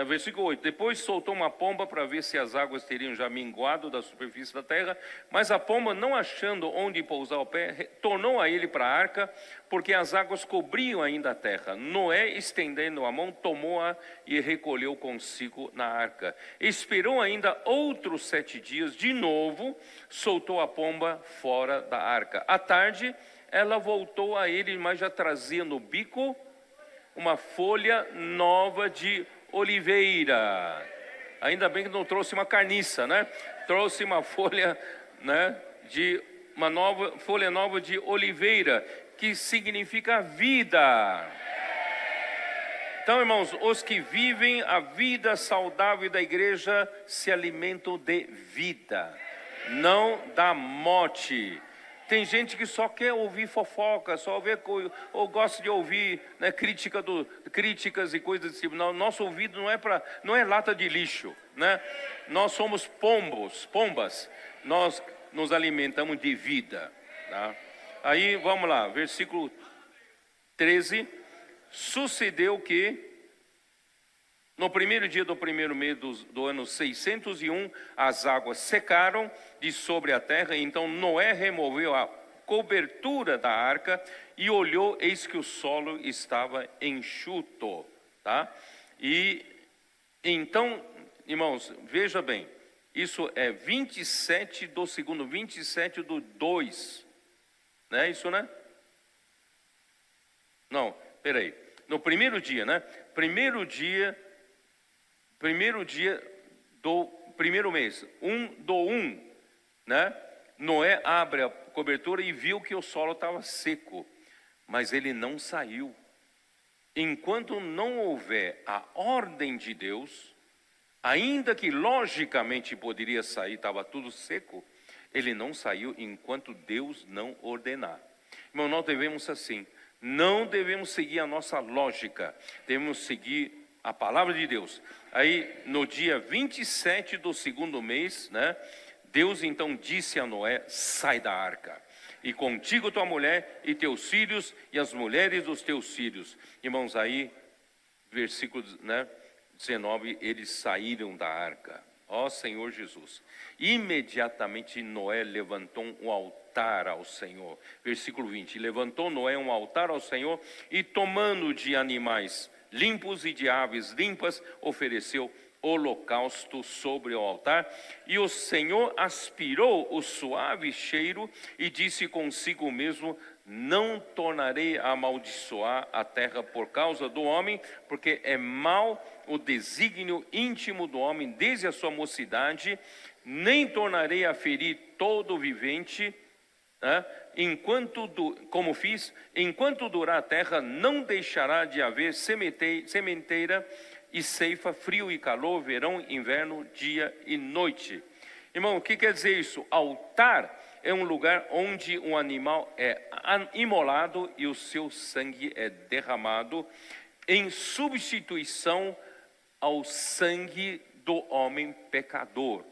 Versículo 8, depois soltou uma pomba para ver se as águas teriam já minguado da superfície da terra, mas a pomba, não achando onde pousar o pé, tornou a ele para a arca, porque as águas cobriam ainda a terra. Noé, estendendo a mão, tomou-a e recolheu consigo na arca. Esperou ainda outros 7 dias, de novo soltou a pomba fora da arca. À tarde, ela voltou a ele, mas já trazia no bico uma folha nova de oliveira. Ainda bem que não trouxe uma carniça, né? Trouxe uma folha, né, folha nova de oliveira, que significa vida. Então, irmãos, os que vivem a vida saudável da igreja se alimentam de vida, não da morte. Tem gente que só quer ouvir fofoca, ou gosta de ouvir, né, críticas e coisas desse tipo. Nosso ouvido não é lata de lixo, né? Nós somos pombas. Nós nos alimentamos de vida. Tá? Aí, vamos lá, versículo 13. Sucedeu que no primeiro dia do primeiro mês do ano 601, as águas secaram de sobre a terra. Então Noé removeu a cobertura da arca e olhou, eis que o solo estava enxuto. Tá? E então, irmãos, veja bem, isso é 27 do segundo, 27 do 2. Não é isso, né? Não, peraí. No primeiro dia, né? Primeiro dia do primeiro mês, 1/1, né? Noé abre a cobertura e viu que o solo estava seco, mas ele não saiu. Enquanto não houver a ordem de Deus, ainda que logicamente poderia sair, estava tudo seco, ele não saiu enquanto Deus não ordenar. Irmão, nós devemos assim, não devemos seguir a nossa lógica, devemos seguir a palavra de Deus. Aí no dia 27 do segundo mês, né, Deus então disse a Noé: sai da arca, e contigo tua mulher e teus filhos e as mulheres dos teus filhos. Irmãos, aí, versículo 19, eles saíram da arca. Ó Senhor Jesus. Imediatamente Noé levantou um altar ao Senhor. Versículo 20, levantou Noé um altar ao Senhor e tomando de animais limpos e de aves limpas, ofereceu holocausto sobre o altar. E o Senhor aspirou o suave cheiro e disse consigo mesmo: não tornarei a amaldiçoar a terra por causa do homem, porque é mau o desígnio íntimo do homem desde a sua mocidade, nem tornarei a ferir todo vivente, como fiz, enquanto durar a terra, não deixará de haver sementeira e ceifa, frio e calor, verão, inverno, dia e noite. Irmão, o que quer dizer isso? Altar é um lugar onde um animal é imolado e o seu sangue é derramado em substituição ao sangue do homem pecador.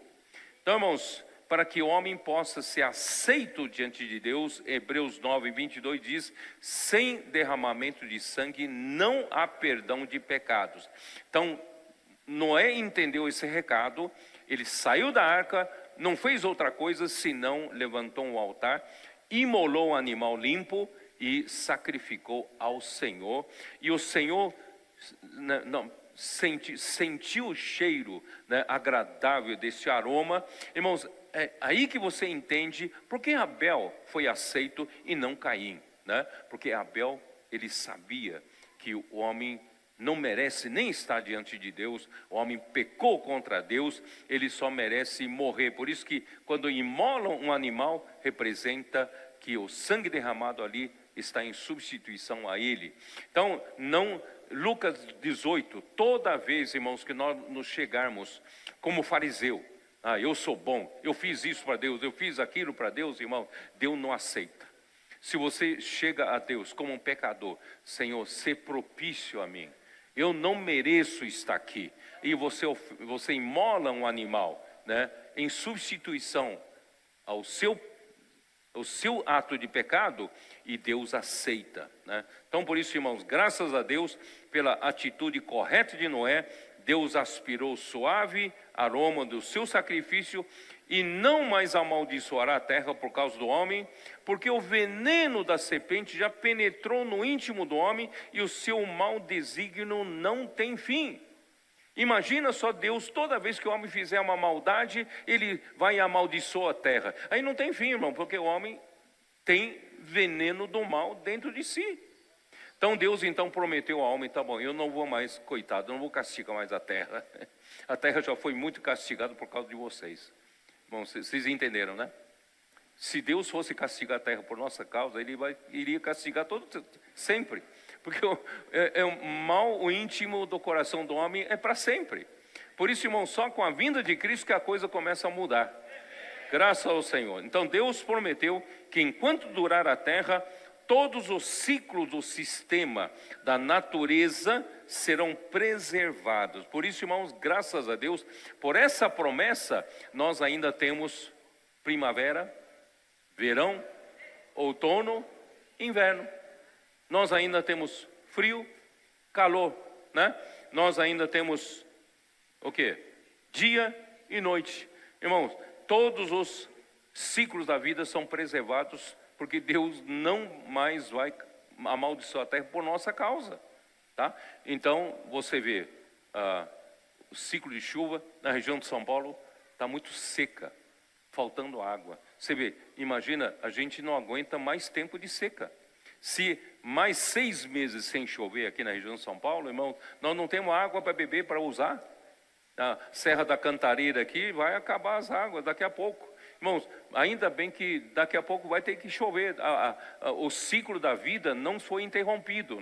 Então, irmãos, para que o homem possa ser aceito diante de Deus, Hebreus 9, 22 diz: sem derramamento de sangue não há perdão de pecados. Então, Noé entendeu esse recado, ele saiu da arca, não fez outra coisa senão levantou um altar, imolou um animal limpo e sacrificou ao Senhor. E o Senhor sentiu o cheiro agradável desse aroma. Irmãos, é aí que você entende por que Abel foi aceito e não Caim, Porque Abel, ele sabia que o homem não merece nem estar diante de Deus, o homem pecou contra Deus, ele só merece morrer. Por isso que quando imolam um animal, representa que o sangue derramado ali está em substituição a ele. Então, Lucas 18, toda vez, irmãos, que nós nos chegarmos como fariseu, eu sou bom, eu fiz isso para Deus, eu fiz aquilo para Deus, irmão, Deus não aceita. Se você chega a Deus como um pecador: Senhor, sê propício a mim, eu não mereço estar aqui, e você imola um animal, em substituição ao seu ato de pecado, e Deus aceita, Então, por isso, irmãos, graças a Deus pela atitude correta de Noé, Deus aspirou o suave aroma do seu sacrifício e não mais amaldiçoará a terra por causa do homem, porque o veneno da serpente já penetrou no íntimo do homem e o seu mau desígnio não tem fim. Imagina só Deus, toda vez que o homem fizer uma maldade, ele vai e amaldiçoa a terra. Aí não tem fim, irmão, porque o homem tem veneno do mal dentro de si. Então Deus prometeu ao homem: tá bom, eu não vou mais, coitado, eu não vou castigar mais a terra. A terra já foi muito castigada por causa de vocês. Bom, vocês entenderam, Se Deus fosse castigar a terra por nossa causa, ele iria castigar sempre. Porque o mal, o íntimo do coração do homem é para sempre. Por isso, irmão, só com a vinda de Cristo que a coisa começa a mudar. Graças ao Senhor. Então Deus prometeu que enquanto durar a terra, todos os ciclos do sistema da natureza serão preservados. Por isso, irmãos, graças a Deus, por essa promessa, nós ainda temos primavera, verão, outono, inverno. Nós ainda temos frio, calor, Nós ainda temos o quê? Dia e noite. Irmãos, todos os ciclos da vida são preservados, porque Deus não mais vai amaldiçoar a terra por nossa causa, Então, você vê, o ciclo de chuva na região de São Paulo está muito seca, faltando água. Você vê, imagina, a gente não aguenta mais tempo de seca. Se mais 6 meses sem chover aqui na região de São Paulo, irmão, nós não temos água para beber, para usar. A Serra da Cantareira aqui vai acabar as águas daqui a pouco. Irmãos, ainda bem que daqui a pouco vai ter que chover. O ciclo da vida não foi interrompido,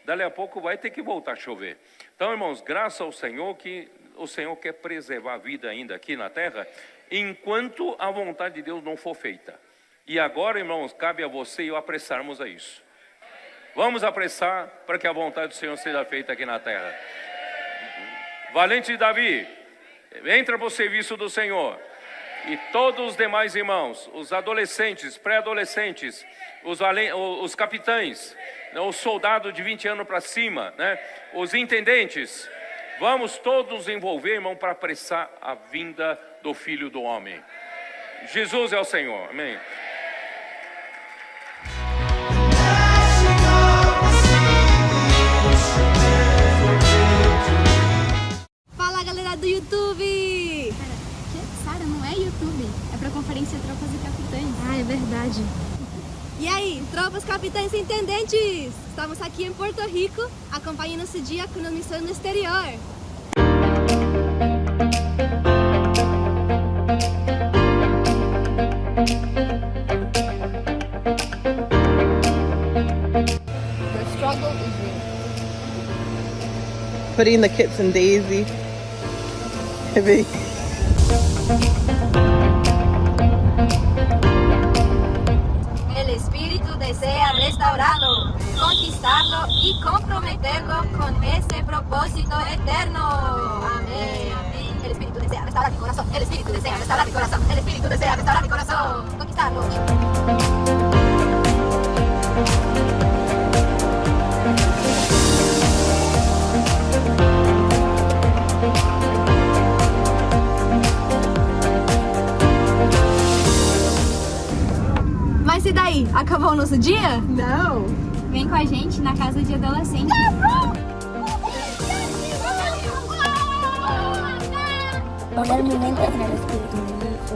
Dali a pouco vai ter que voltar a chover. Então, irmãos, graças ao Senhor que o Senhor quer preservar a vida ainda aqui na terra, enquanto a vontade de Deus não for feita. E agora, irmãos, cabe a você e eu apressarmos a isso. Vamos apressar para que a vontade do Senhor seja feita aqui na terra. Valente Davi, entra para o serviço do Senhor. E todos os demais irmãos, os adolescentes, pré-adolescentes, os capitães, né, os soldados de 20 anos para cima, né, os intendentes, vamos todos nos envolver, irmão, para apressar a vinda do Filho do Homem. Jesus é o Senhor. Amém. Fala, galera do YouTube! Sara, não é YouTube, é pra Conferência Tropas e Capitães. Ah, é verdade. E aí, tropas, capitães e intendentes? Estamos aqui em Porto Rico, acompanhando esse dia com uma missão no exterior. The struggle is real. Putting the kits in Daisy. Heavy. El espíritu desea restaurarlo, conquistarlo y comprometerlo con ese propósito eterno. Amén. Amén. El espíritu desea restaurar mi corazón. El espíritu desea restaurar mi corazón. El espíritu desea restaurar mi corazón. Conquistarlo. Mas e daí? Acabou o nosso dia? Não! Vem com a gente na casa de adolescentes. Poner mi mente en el Espíritu,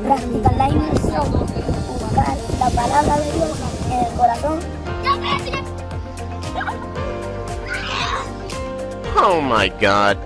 practicar la inmersión, buscar la palabra de Dios en el corazón. Oh my God.